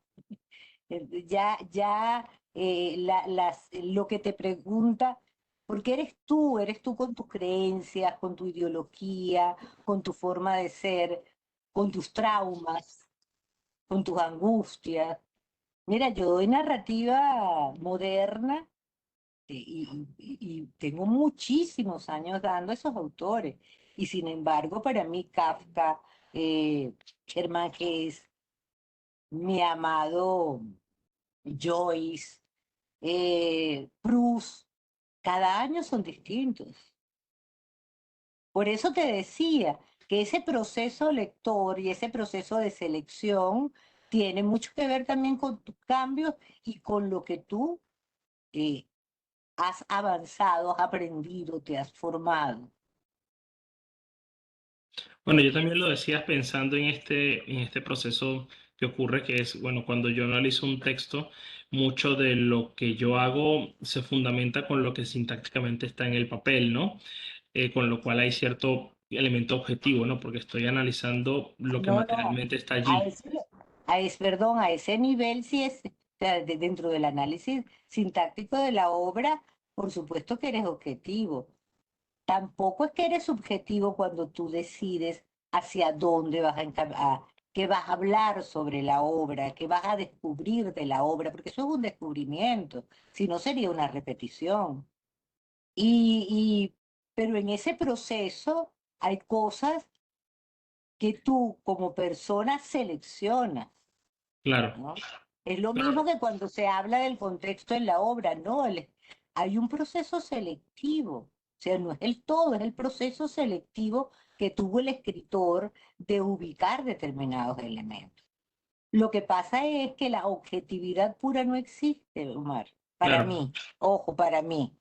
S2: Lo que te pregunta, porque eres tú con tus creencias, con tu ideología, con tu forma de ser, con tus traumas, con tus angustias. Mira, yo doy narrativa moderna y tengo muchísimos años dando a esos autores. Y sin embargo, para mí Kafka, Germán Hesse, mi amado Joyce, Proust, cada año son distintos. Por eso te decía que ese proceso lector y ese proceso de selección tiene mucho que ver también con tus cambios y con lo que tú eh, has avanzado, has aprendido, te has formado.
S1: Bueno, yo también lo decía pensando en este proceso que ocurre, que es, bueno, cuando yo analizo un texto, mucho de lo que yo hago se fundamenta con lo que sintácticamente está en el papel, ¿no? Con lo cual hay cierto elemento objetivo, ¿no? Porque estoy analizando lo que
S2: No, no,
S1: materialmente está
S2: a
S1: allí.
S2: ese, perdón, a ese nivel sí es, o sea, dentro del análisis sintáctico de la obra, por supuesto que eres objetivo. Tampoco es que eres subjetivo cuando tú decides hacia dónde vas qué vas a hablar sobre la obra, qué vas a descubrir de la obra, porque eso es un descubrimiento, si no sería una repetición. Y, pero en ese proceso hay cosas que tú como persona seleccionas,
S1: Claro,
S2: ¿no? Es lo mismo
S1: claro,
S2: que cuando se habla del contexto en la obra, ¿no? Hay un proceso selectivo, o sea, no es el todo, es el proceso selectivo que tuvo el escritor de ubicar determinados elementos. Lo que pasa es que la objetividad pura no existe, Omar, para
S1: claro,
S2: mí, ojo, para mí,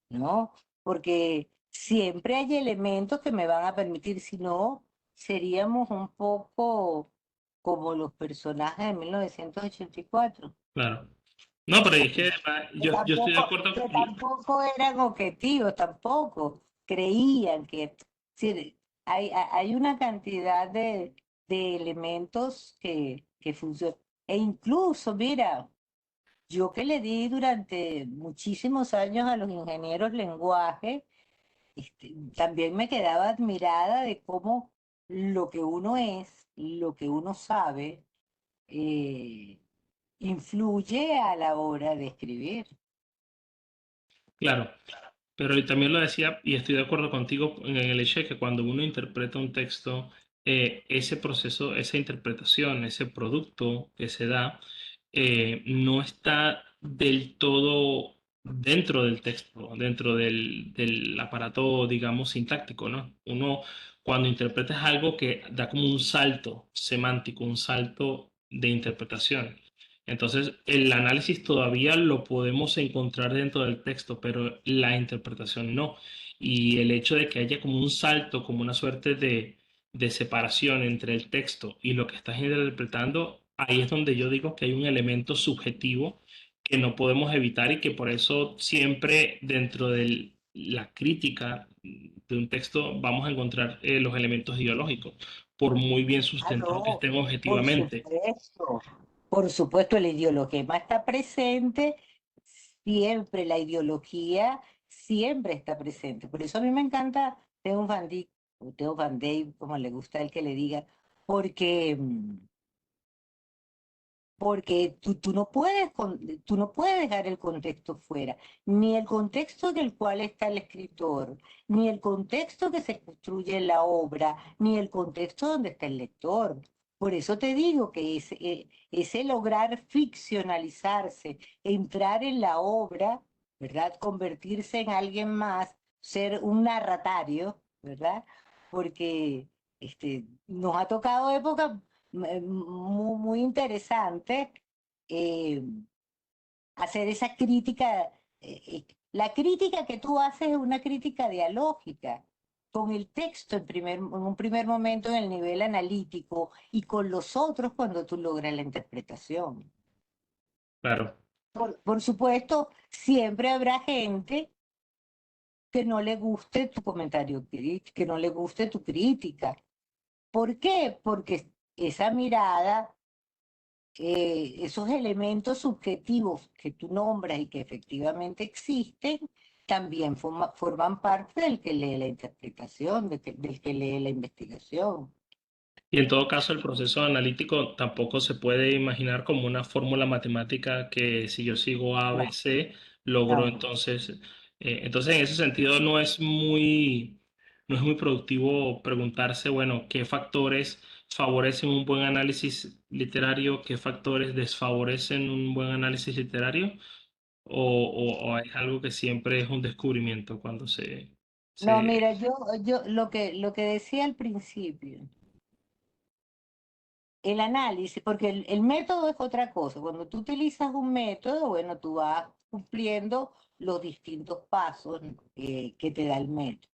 S2: ¿no? Porque siempre hay elementos que me van a permitir, si no, seríamos un poco como los personajes de 1984,
S1: claro. No, pero es que yo estoy de
S2: que
S1: acuerdo.
S2: tampoco eran objetivos, tampoco creían que sí, hay una cantidad de elementos que funcionan. E incluso, mira, yo que le di durante muchísimos años a los ingenieros lenguaje, también me quedaba admirada de cómo lo que uno es, lo que uno sabe, eh, influye a la hora de escribir.
S1: Claro, pero y también lo decía, y estoy de acuerdo contigo en el hecho de que cuando uno interpreta un texto, ese proceso, esa interpretación, ese producto que se da, no está del todo dentro del texto, dentro del aparato, digamos, sintáctico, ¿no? Uno, cuando interpreta es algo que da como un salto semántico, un salto de interpretación. Entonces, el análisis todavía lo podemos encontrar dentro del texto, pero la interpretación no. Y el hecho de que haya como un salto, como una suerte de separación entre el texto y lo que estás interpretando, ahí es donde yo digo que hay un elemento subjetivo que no podemos evitar y que por eso siempre dentro de la crítica de un texto vamos a encontrar los elementos ideológicos, por muy bien
S2: Ah,
S1: sustentados que
S2: no,
S1: estén
S2: por
S1: objetivamente.
S2: supuesto. Por supuesto, la ideología está presente siempre, la ideología siempre está presente. Por eso a mí me encanta Theo Van Dyck, o Theo Van Dyck, como le gusta a él que le diga, porque, porque tú no puedes, tú no puedes dejar el contexto fuera, ni el contexto en el cual está el escritor, ni el contexto que se construye en la obra, ni el contexto donde está el lector. Por eso te digo que ese lograr ficcionalizarse, entrar en la obra, ¿verdad? Convertirse en alguien más, ser un narratario, ¿verdad? Porque nos ha tocado épocas muy interesante eh, hacer esa crítica. La crítica que tú haces es una crítica dialógica con el texto en un primer momento en el nivel analítico y con los otros cuando tú logras la interpretación.
S1: Claro.
S2: Por supuesto, siempre habrá gente que no le guste tu comentario, que no le guste tu crítica. ¿Por qué? Porque esa mirada, esos elementos subjetivos que tú nombras y que efectivamente existen, también forman parte del que lee la interpretación, del que lee la investigación.
S1: Y en todo caso, el proceso analítico tampoco se puede imaginar como una fórmula matemática que si yo sigo A, B,
S2: Claro,
S1: C, logro
S2: No,
S1: entonces en ese sentido no es muy productivo preguntarse, bueno, qué factores favorecen un buen análisis literario, qué factores desfavorecen un buen análisis literario, o es algo que siempre es un descubrimiento cuando
S2: no,
S1: se...
S2: mira, yo lo que decía al principio, el análisis, porque el método es otra cosa. Cuando tú utilizas un método, bueno, tú vas cumpliendo los distintos pasos que te da el método.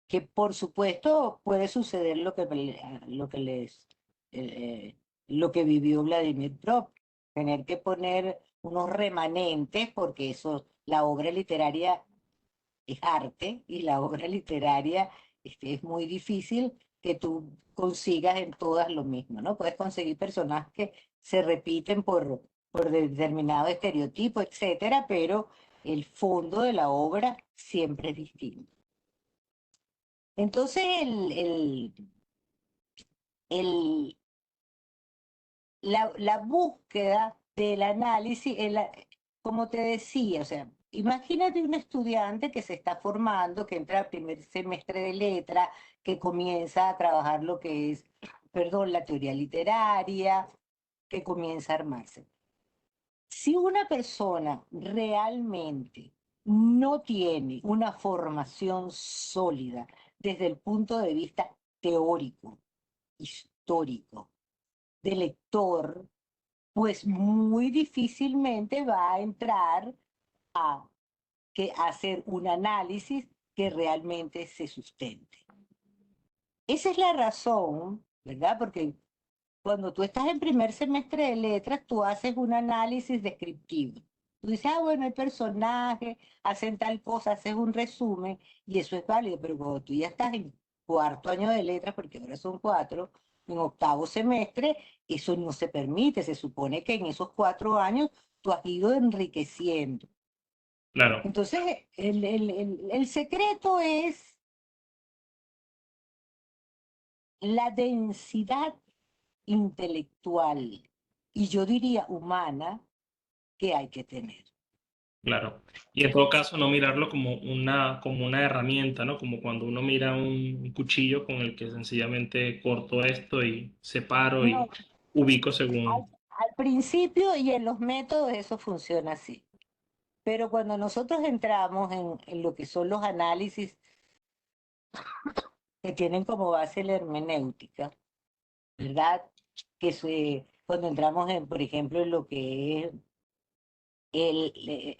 S2: Que por supuesto puede suceder lo que vivió Vladimir Prop, tener que poner unos remanentes, porque eso, la obra literaria es arte y la obra literaria es muy difícil que tú consigas en todas lo mismo, ¿no? Puedes conseguir personajes que se repiten por determinado estereotipo, etcétera, pero el fondo de la obra siempre es distinto. Entonces, el, la búsqueda del análisis, como te decía, o sea, imagínate un estudiante que se está formando, que entra al primer semestre de letra, que comienza a trabajar lo que es, perdón, la teoría literaria, que comienza a armarse. Si una persona realmente no tiene una formación sólida desde el punto de vista teórico, histórico, de lector, pues muy difícilmente va a entrar a hacer un análisis que realmente se sustente. Esa es la razón, ¿verdad? Porque cuando tú estás en primer semestre de letras, tú haces un análisis descriptivo. Tú dices, ah, bueno, el personaje, hacen tal cosa, haces un resumen, y eso es válido, pero cuando tú ya estás en cuarto año de letras, porque ahora son 4, en octavo semestre, eso no se permite. Se supone que en esos 4 años tú has ido enriqueciendo.
S1: Claro,
S2: Entonces, el secreto es la densidad intelectual y yo diría humana que hay que tener.
S1: claro. Y en todo caso, no mirarlo como una herramienta, ¿no? Como cuando uno mira un cuchillo con el que sencillamente corto esto y separo
S2: No,
S1: y ubico
S2: al,
S1: según...
S2: al principio y en los métodos eso funciona así, pero cuando nosotros entramos en lo que son los análisis que tienen como base la hermenéutica, ¿verdad? Cuando entramos en, por ejemplo, en lo que es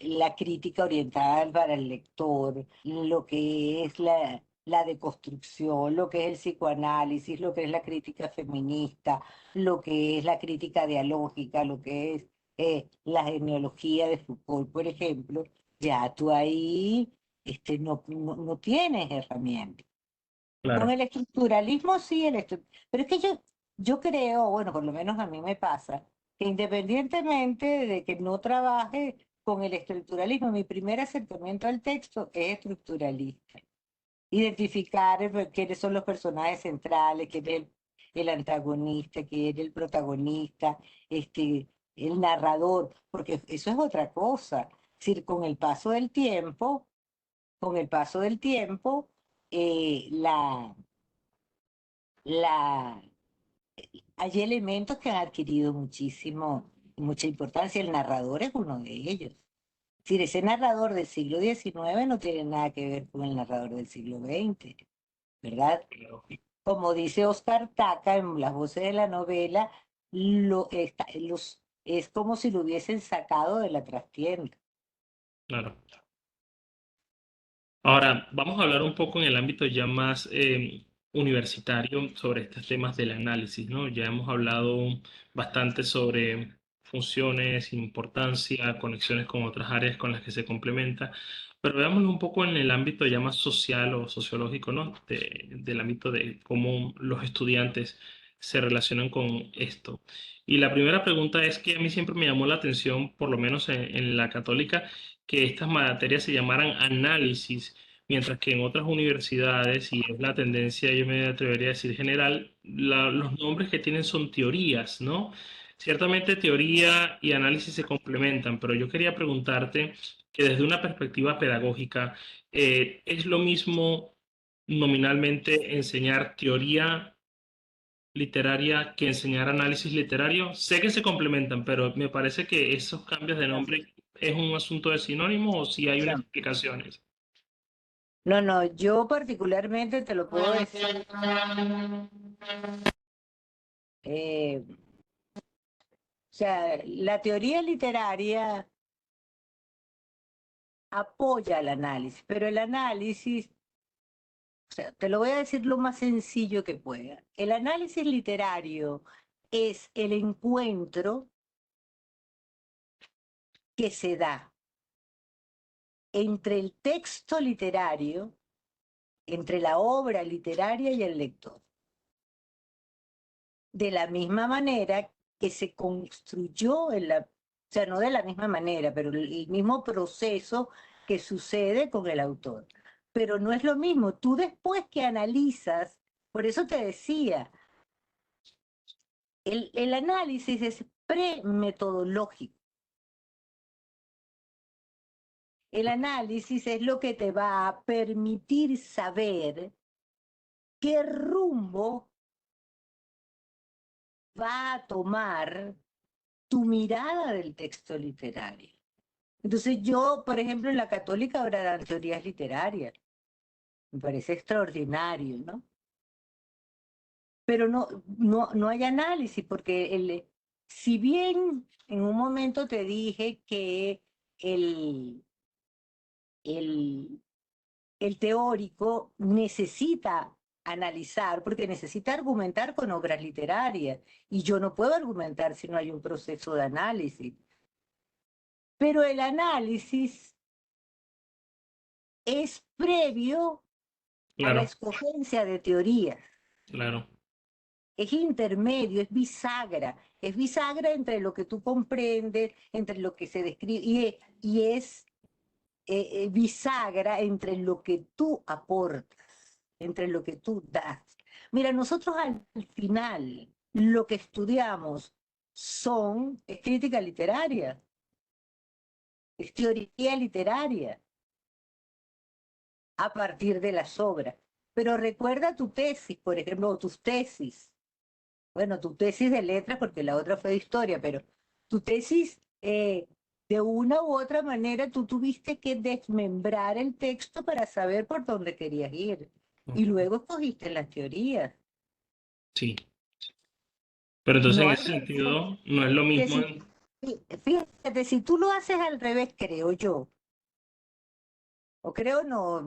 S2: la crítica orientada para el lector, lo que es la deconstrucción, lo que es el psicoanálisis, lo que es la crítica feminista, lo que es la crítica dialógica, lo que es la genealogía de Foucault, por ejemplo, ya tú ahí no tienes herramientas. Con
S1: Claro,
S2: el estructuralismo sí, pero es que yo creo, bueno, por lo menos a mí me pasa, que independientemente de que no trabaje con el estructuralismo, mi primer acercamiento al texto es estructuralista. Identificar quiénes son los personajes centrales, quién es el antagonista, quién es el protagonista, el narrador, porque eso es otra cosa. Es decir, con el paso del tiempo, eh, la la, hay elementos que han adquirido mucha importancia. El narrador es uno de ellos. Es decir, ese narrador del siglo XIX no tiene nada que ver con el narrador del siglo XX, ¿verdad?
S1: claro,
S2: Como dice Oscar Taca en Las voces de la novela, es como si lo hubiesen sacado de la trastienda.
S1: claro. Ahora, vamos a hablar un poco en el ámbito ya más universitario sobre estos temas del análisis, ¿no? Ya hemos hablado bastante sobre funciones, importancia, conexiones con otras áreas con las que se complementa, pero veámoslo un poco en el ámbito ya más social o sociológico, ¿no? Del ámbito de cómo los estudiantes se relacionan con esto. Y la primera pregunta es que a mí siempre me llamó la atención, por lo menos en la católica, que estas materias se llamaran análisis, mientras que en otras universidades, y es la tendencia, yo me atrevería a decir general, los nombres que tienen son teorías, ¿no? ciertamente teoría y análisis se complementan, pero yo quería preguntarte que desde una perspectiva pedagógica, ¿es lo mismo nominalmente enseñar teoría literaria que enseñar análisis literario? Sé que se complementan, pero me parece que esos cambios de
S2: No,
S1: nombre es un asunto de sinónimo o si hay unas
S2: no,
S1: explicaciones.
S2: no, no, yo particularmente te lo puedo decir. eh, o sea, la teoría literaria apoya el análisis, pero el análisis, o sea, te lo voy a decir lo más sencillo que pueda. El análisis literario es el encuentro que se da entre el texto literario, entre la obra literaria y el lector. De la misma manera que se construyó o sea, no de la misma manera, pero el mismo proceso que sucede con el autor. Pero no es lo mismo. Tú después que analizas, por eso te decía, el análisis es premetodológico. El análisis es lo que te va a permitir saber qué rumbo va a tomar tu mirada del texto literario. Entonces yo, por ejemplo, en la católica ahora dan teorías literarias. Me parece extraordinario, ¿no? Pero no hay análisis, porque si bien en un momento te dije que el, el, el teórico necesita analizar, porque necesita argumentar con obras literarias, y yo no puedo argumentar si no hay un proceso de análisis. Pero el análisis es previo a la
S1: Claro,
S2: escogencia de teorías.
S1: claro,
S2: Es intermedio, es bisagra entre lo que tú comprendes, entre lo que se describe, y es bisagra entre lo que tú aportas, entre lo que tú das. Mira, nosotros al final lo que estudiamos es crítica literaria, es teoría literaria a partir de las obras. Pero recuerda tu tesis, por ejemplo, o tus tesis. Bueno, tu tesis de letras, porque la otra fue de historia, pero tu tesis, de una u otra manera, tú tuviste que desmembrar el texto para saber por dónde querías ir. Y
S1: ok,
S2: luego escogiste las teorías.
S1: sí. Pero entonces
S2: No
S1: en
S2: al
S1: ese
S2: revés.
S1: sentido no es lo
S2: Que
S1: mismo.
S2: si, fíjate, si tú lo haces al revés, creo yo, o creo no,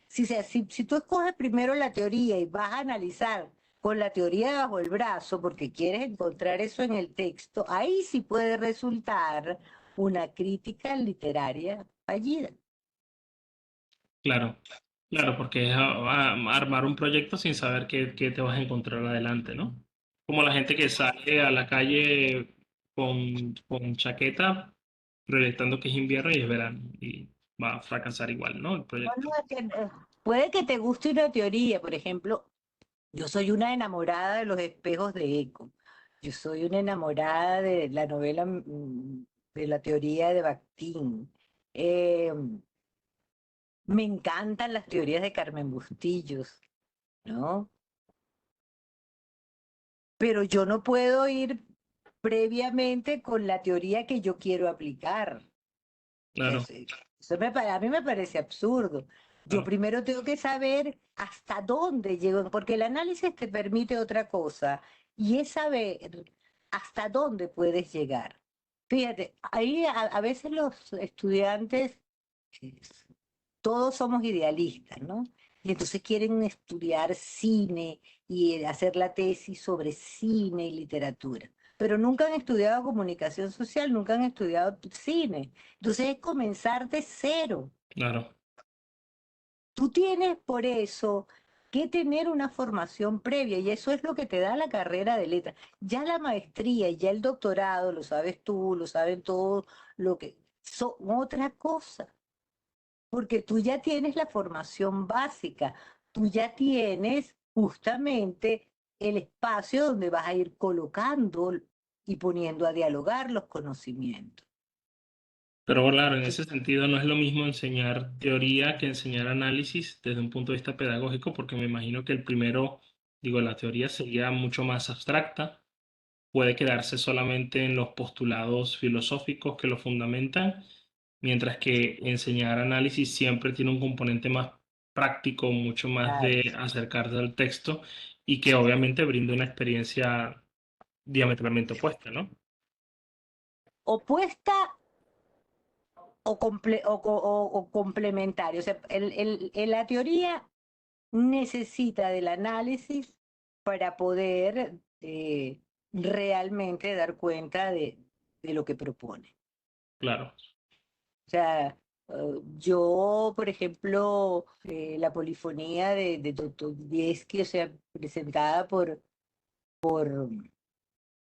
S2: si tú escoges primero la teoría y vas a analizar con la teoría bajo el brazo, porque quieres encontrar eso en el texto, ahí sí puede resultar una crítica literaria fallida.
S1: Claro, claro, porque es armar un proyecto sin saber qué te vas a encontrar adelante, ¿no? Como la gente que sale a la calle con chaqueta proyectando que es invierno y es verano y va a fracasar igual, ¿no? El
S2: No,
S1: proyecto.
S2: no, puede que te guste una teoría, por ejemplo, yo soy una enamorada de los espejos de Eco. Yo soy una enamorada de la novela, de la teoría de Bakhtin. Eh, Me encantan las teorías de Carmen Bustillos, ¿no? Pero yo no puedo ir previamente con la teoría que yo quiero aplicar. O sea,
S1: Claro,
S2: a mí me parece absurdo. Yo
S1: claro,
S2: primero tengo que saber hasta dónde llego, porque el análisis te permite otra cosa, y es saber hasta dónde puedes llegar. Fíjate, ahí a veces los estudiantes, eh, todos somos idealistas, ¿no? Y entonces quieren estudiar cine y hacer la tesis sobre cine y literatura, pero nunca han estudiado comunicación social, nunca han estudiado cine. Entonces es comenzar de cero.
S1: claro,
S2: Tú tienes por eso que tener una formación previa y eso es lo que te da la carrera de letras. Ya la maestría y ya el doctorado, lo sabes tú, lo saben todos, lo que son otra cosa, porque tú ya tienes la formación básica, tú ya tienes justamente el espacio donde vas a ir colocando y poniendo a dialogar los conocimientos.
S1: Pero claro, en ese sentido no es lo mismo enseñar teoría que enseñar análisis desde un punto de vista pedagógico, porque me imagino que el primero, digo, la teoría sería mucho más abstracta, puede quedarse solamente en los postulados filosóficos que lo fundamentan, mientras que enseñar análisis siempre tiene un componente más práctico, mucho más
S2: Claro.
S1: de acercarse al texto y que obviamente brinda una experiencia diametralmente opuesta, ¿no?
S2: Opuesta o complementaria. O sea, la teoría necesita del análisis para poder realmente dar cuenta de lo que propone.
S1: Claro.
S2: O sea, yo, por ejemplo, la polifonía de Dostoyevsky, o sea, presentada por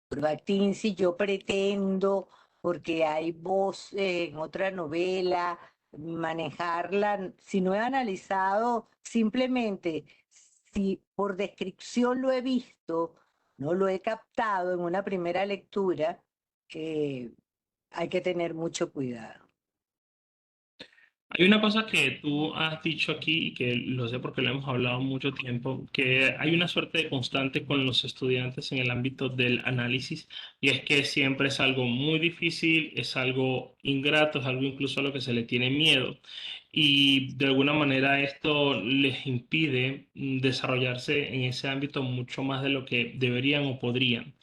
S2: Bakhtin, yo pretendo, porque hay voz en otra novela, manejarla, si no he analizado, simplemente si por descripción lo he visto, no lo he captado en una primera lectura, hay que tener mucho cuidado.
S1: Hay una cosa que tú has dicho aquí y que lo sé porque lo hemos hablado mucho tiempo, que hay una suerte de constante con los estudiantes en el ámbito del análisis y es que siempre es algo muy difícil, es algo ingrato, es algo incluso a lo que se le tiene miedo y de alguna manera esto les impide desarrollarse en ese ámbito mucho más de lo que deberían o podrían.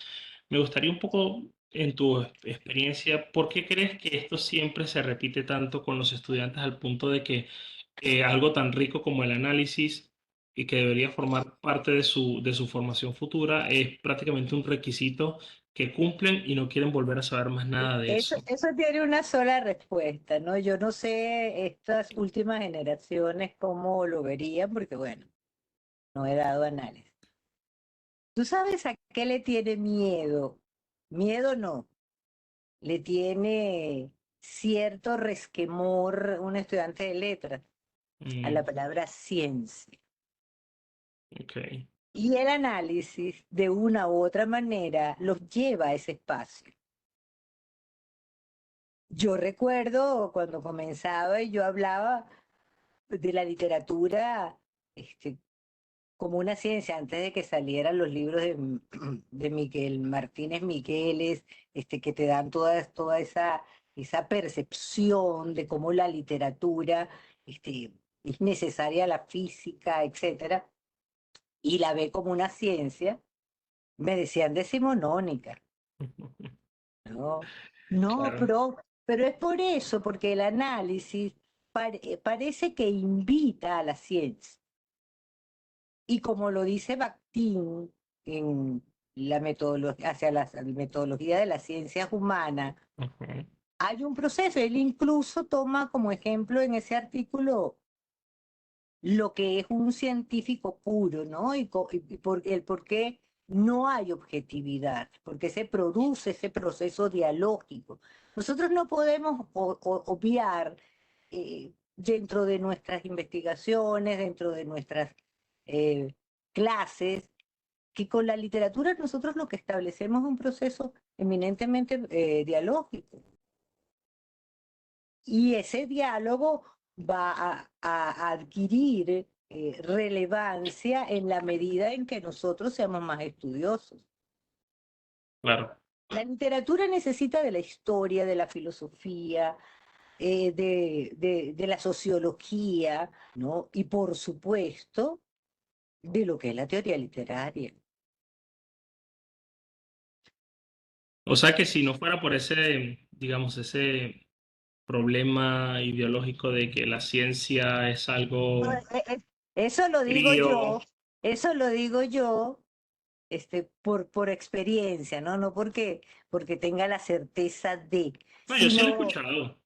S1: Me gustaría un poco, en tu experiencia, ¿por qué crees que esto siempre se repite tanto con los estudiantes al punto de que algo tan rico como el análisis y que debería formar parte de su formación futura es prácticamente un requisito que cumplen y no quieren volver a saber más nada de eso?
S2: Eso tiene una sola respuesta, ¿no? Yo no sé estas últimas generaciones cómo lo verían, porque bueno, no he dado análisis. ¿Tú sabes a qué le tiene miedo? Miedo no, le tiene cierto resquemor un estudiante de letras a la
S1: Mm,
S2: palabra ciencia.
S1: ok.
S2: Y el análisis, de una u otra manera, los lleva a ese espacio. Yo recuerdo cuando comenzaba y yo hablaba de la literatura este, como una ciencia antes de que salieran los libros de Miguel Martínez Migueles, que te dan toda esa percepción de cómo la literatura es necesaria a la física, etcétera, y la ve como una ciencia, me decían decimonónica, ¿no? No,
S1: Claro.
S2: pero es por eso, porque el análisis parece que invita a la ciencia. Y como lo dice Bakhtin en la metodología, hacia la metodología de las ciencias humanas,
S1: Ujú.
S2: hay un proceso. Él incluso toma como ejemplo en ese artículo lo que es un científico puro, ¿no? El por qué no hay objetividad, porque se produce ese proceso dialógico. Nosotros no podemos obviar dentro de nuestras investigaciones, dentro de nuestras eh, clases, que con la literatura nosotros lo que establecemos es un proceso eminentemente dialógico. Y ese diálogo va a adquirir relevancia en la medida en que nosotros seamos más estudiosos.
S1: Claro.
S2: La literatura necesita de la historia, de la filosofía, de la sociología, ¿no? Y por supuesto, de lo que es la teoría literaria.
S1: O sea que si no fuera por ese, digamos, ese problema ideológico de que la ciencia es
S2: No,
S1: algo
S2: Eso lo digo
S1: frío.
S2: yo, eso lo digo yo, por experiencia, ¿no? No porque tenga la certeza de,
S1: No, yo sí lo he
S2: sino,
S1: escuchado.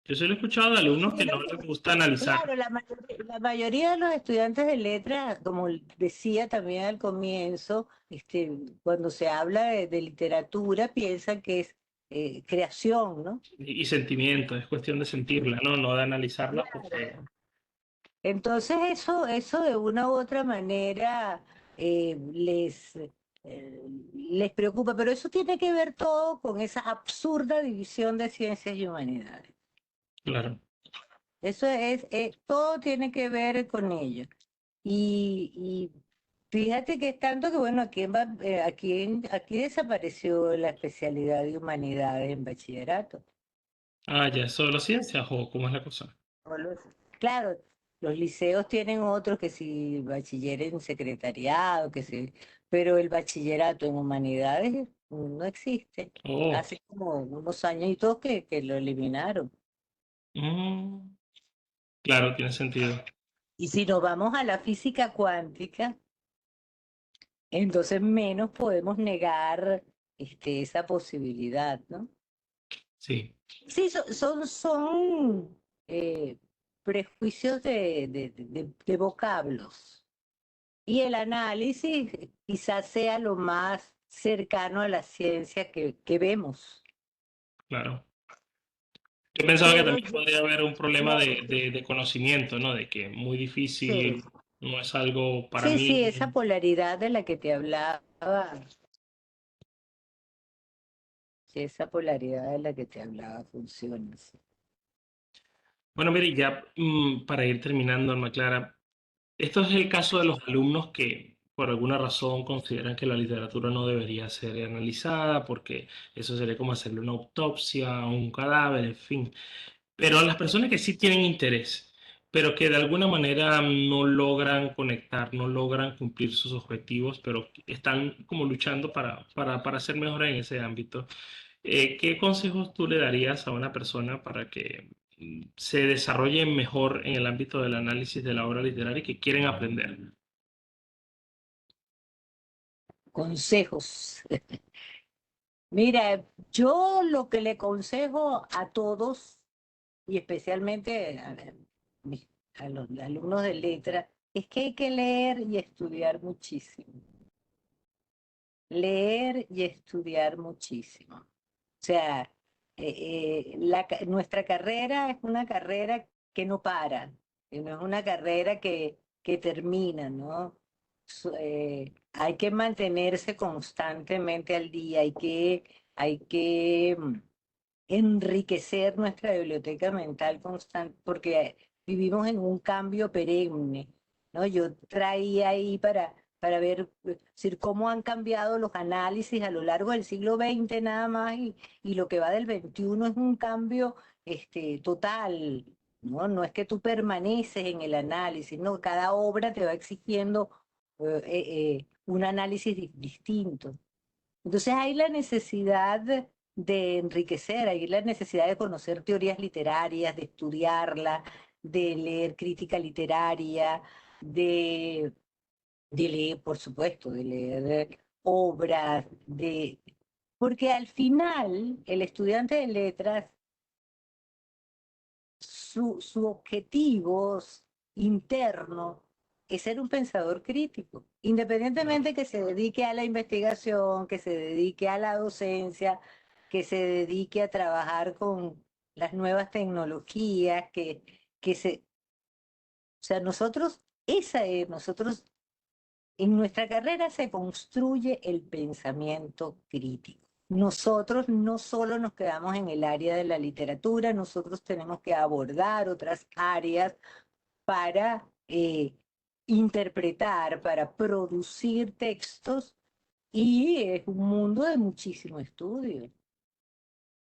S1: Yo sí lo he escuchado de alumnos que
S2: sino
S1: no les
S2: que,
S1: gusta analizar.
S2: claro, la mayoría de los estudiantes de letras, como decía también al comienzo, cuando se habla de literatura, piensan que es creación, ¿no?
S1: Y sentimiento, es cuestión de sentirla, ¿no? No de analizarla
S2: Claro.
S1: porque,
S2: Entonces eso de una u otra manera les les preocupa, pero eso tiene que ver todo con esa absurda división de ciencias y humanidades.
S1: Claro.
S2: Eso es, todo tiene que ver con ello. Y fíjate que es tanto que, bueno, aquí desapareció la especialidad de humanidades en bachillerato.
S1: Ah, ya, ¿es solo ciencias o cómo es la cosa?
S2: O claro, los liceos tienen otros que si bachiller en secretariado, pero el bachillerato en humanidades no existe.
S1: Oh,
S2: Hace como unos años que lo eliminaron.
S1: mm, claro, tiene sentido.
S2: Y si nos vamos a la física cuántica, entonces menos podemos negar esa posibilidad, ¿no?
S1: Sí.
S2: Sí, son eh, prejuicios de vocablos. Y el análisis quizás sea lo más cercano a la ciencia que vemos.
S1: Claro. Yo pensaba que
S2: Pero
S1: también podría haber un problema
S2: yo,
S1: de conocimiento, ¿no? De que muy
S2: sí,
S1: difícil, no es algo para
S2: sí, sí,
S1: mí.
S2: esa polaridad de la que te hablaba, sí, esa polaridad de la que te hablaba funciona. Sí.
S1: Bueno, mire, ya para ir terminando, Alma Clara, esto es el caso de los alumnos que por alguna razón consideran que la literatura no debería ser analizada porque eso sería como hacerle una autopsia a un cadáver, en fin. Pero las personas que sí tienen interés, pero que de alguna manera no logran conectar, no logran cumplir sus objetivos, pero están como luchando para ser mejores en ese ámbito. ¿Qué consejos tú le darías a una persona para que se desarrolle mejor en el ámbito del análisis de la obra literaria y que quieren aprender?
S2: Consejos. Mira, yo lo que le aconsejo a todos, y especialmente mis- a los alumnos de letra, es que hay que leer y estudiar muchísimo. Leer y estudiar muchísimo. O sea, nuestra carrera es una carrera que no para, que no es una carrera que termina, ¿no? Hay que mantenerse constantemente al día, hay que enriquecer nuestra biblioteca mental constante, porque vivimos en un cambio perenne, ¿no? Yo traía ahí para ver decir, cómo han cambiado los análisis a lo largo del siglo XX nada más y lo que va del XXI es un cambio total, ¿no? No es que tú permaneces en el análisis, ¿no? Cada obra te va exigiendo un análisis distinto. Entonces hay la necesidad de enriquecer, hay la necesidad de conocer teorías literarias, de estudiarla, de leer crítica literaria, de, de leer, por supuesto, de leer obras, porque al final el estudiante de letras, su objetivo interno es ser un pensador crítico,
S1: Claro.
S2: independientemente que se dedique a la investigación, que se dedique a la docencia, que se dedique a trabajar con las nuevas tecnologías, o sea, nosotros en nuestra carrera se construye el pensamiento crítico. Nosotros no solo nos quedamos en el área de la literatura, nosotros tenemos que abordar otras áreas para interpretar, para producir textos y es un mundo de muchísimo estudio.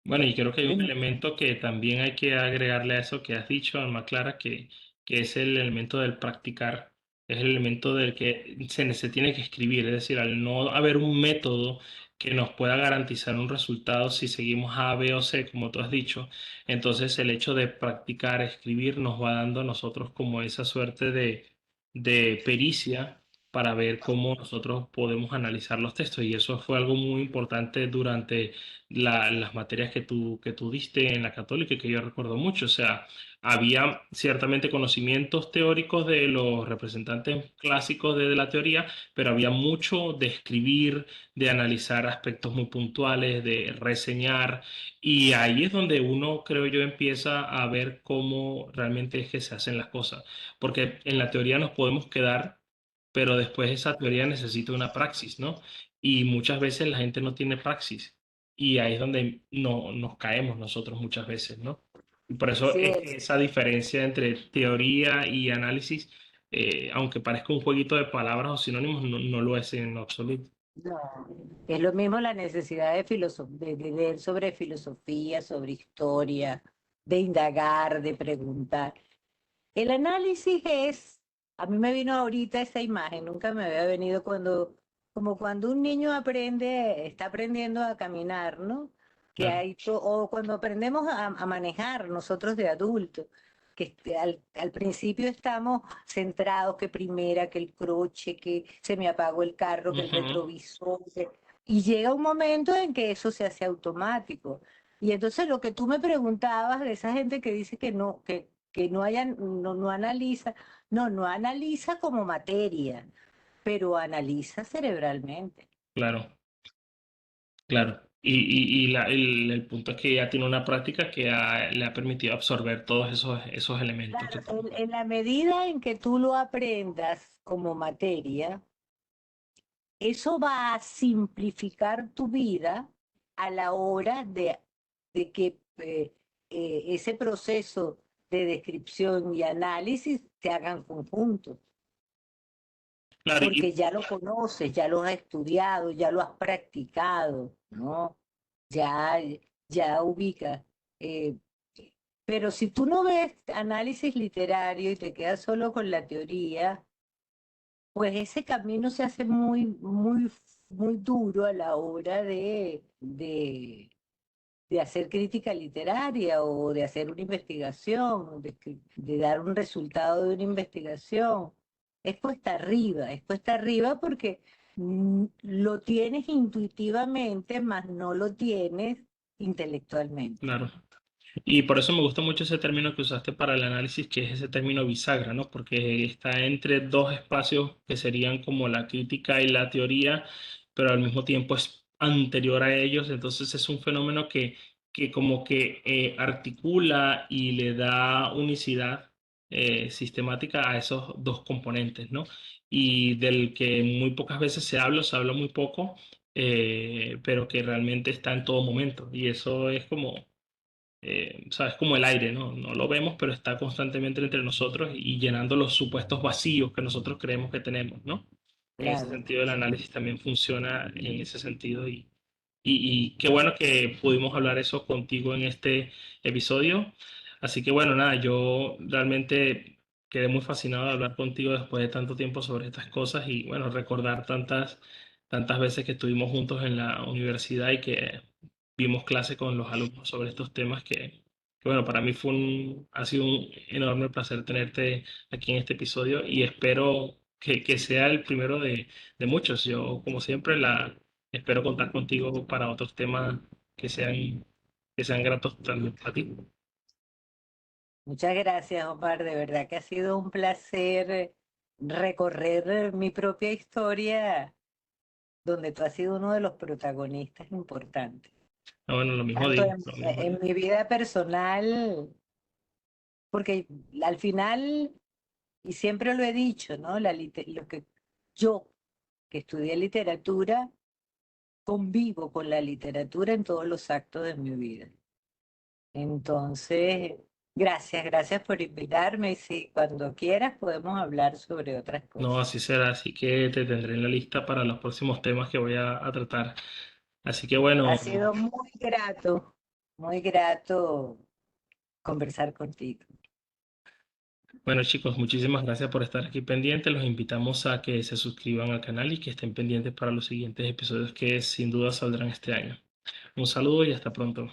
S1: Bueno, y creo que hay un
S2: En-
S1: elemento que también hay que agregarle a eso que has dicho, Alma Clara, que es el elemento del practicar, es el elemento del que se tiene que escribir, es decir, al no haber un método que nos pueda garantizar un resultado si seguimos A, B o C, como tú has dicho, entonces el hecho de practicar, escribir, nos va dando a nosotros como esa suerte de pericia para ver cómo nosotros podemos analizar los textos. Y eso fue algo muy importante durante las materias que tú diste en la católica y que yo recuerdo mucho. O sea, había ciertamente conocimientos teóricos de los representantes clásicos de la teoría, pero había mucho de escribir, de analizar aspectos muy puntuales, de reseñar. Y ahí es donde uno, creo yo, empieza a ver cómo realmente es que se hacen las cosas. Porque en la teoría nos podemos quedar, pero después esa teoría necesita una praxis, ¿no? y muchas veces la gente no tiene praxis y ahí es donde no, nos caemos nosotros muchas veces, ¿no? Y por eso
S2: Sí,
S1: es que esa diferencia entre teoría y análisis, aunque parezca un jueguito de palabras o sinónimos, no, no lo es en lo absoluto.
S2: no, es lo mismo la necesidad de leer sobre filosofía, sobre historia, de indagar, de preguntar. El análisis es, a mí me vino ahorita esa imagen, nunca me había venido como cuando un niño aprende, está aprendiendo a caminar, ¿no?
S1: Claro.
S2: O cuando aprendemos a manejar nosotros de adultos, que al principio estamos centrados, que primera, que el croche, que se me apagó el carro, que el
S1: Ujú.
S2: retrovisor, y llega un momento en que eso se hace automático. Y entonces lo que tú me preguntabas de esa gente que dice que no hayan, no analiza, no analiza como materia, pero analiza cerebralmente.
S1: Claro, claro. El punto es que ya tiene una práctica que le ha permitido absorber todos esos elementos
S2: Claro,
S1: que tú...
S2: en la medida en que tú lo aprendas como materia, eso va a simplificar tu vida a la hora de que ese proceso de descripción y análisis se hagan conjuntos,
S1: Claro,
S2: porque ya lo conoces, ya lo has estudiado, ya lo has practicado, ¿no? Ya, ya ubicas. eh, pero si tú no ves análisis literario y te quedas solo con la teoría, pues ese camino se hace muy duro a la hora de hacer crítica literaria o de hacer una investigación, de dar un resultado de una investigación. Es cuesta arriba porque lo tienes intuitivamente, mas no lo tienes intelectualmente.
S1: claro. Y por eso me gusta mucho ese término que usaste para el análisis, que es ese término bisagra, ¿no? Porque está entre dos espacios que serían como la crítica y la teoría, pero al mismo tiempo es anterior a ellos. Entonces es un fenómeno que como que articula y le da unicidad sistemática a esos dos componentes, ¿no? Y del que muy pocas veces se habla muy poco, pero que realmente está en todo momento. Y eso es como ¿sabes? Como el aire, ¿no? No lo vemos, pero está constantemente entre nosotros y llenando los supuestos vacíos que nosotros creemos que tenemos, ¿no? En ese
S2: Claro.
S1: sentido, el análisis también funciona en ese sentido y qué bueno que pudimos hablar eso contigo en este episodio. Así que bueno, nada, yo realmente quedé muy fascinado de hablar contigo después de tanto tiempo sobre estas cosas y bueno, recordar tantas veces que estuvimos juntos en la universidad y que vimos clase con los alumnos sobre estos temas que, bueno, para mí ha sido un enorme placer tenerte aquí en este episodio y espero que sea el primero de muchos. Yo, como siempre, espero contar contigo para otros temas que sean gratos también para ti.
S2: Muchas gracias, Omar. De verdad que ha sido un placer recorrer mi propia historia, donde tú has sido uno de los protagonistas importantes.
S1: Ah, bueno, lo mismo
S2: Tanto
S1: digo, lo mismo
S2: en
S1: digo.
S2: mi vida personal, porque al final, y siempre lo he dicho, ¿no? Lo que yo, que estudié literatura, convivo con la literatura en todos los actos de mi vida. Entonces, gracias por invitarme. Y sí, cuando quieras podemos hablar sobre otras
S1: No,
S2: cosas.
S1: así será, así que te tendré en la lista para los próximos temas que voy a tratar. Así que bueno,
S2: Ha sido muy grato conversar contigo.
S1: bueno chicos, muchísimas gracias por estar aquí pendientes. Los invitamos a que se suscriban al canal y que estén pendientes para los siguientes episodios que sin duda saldrán este año. Un saludo y hasta pronto.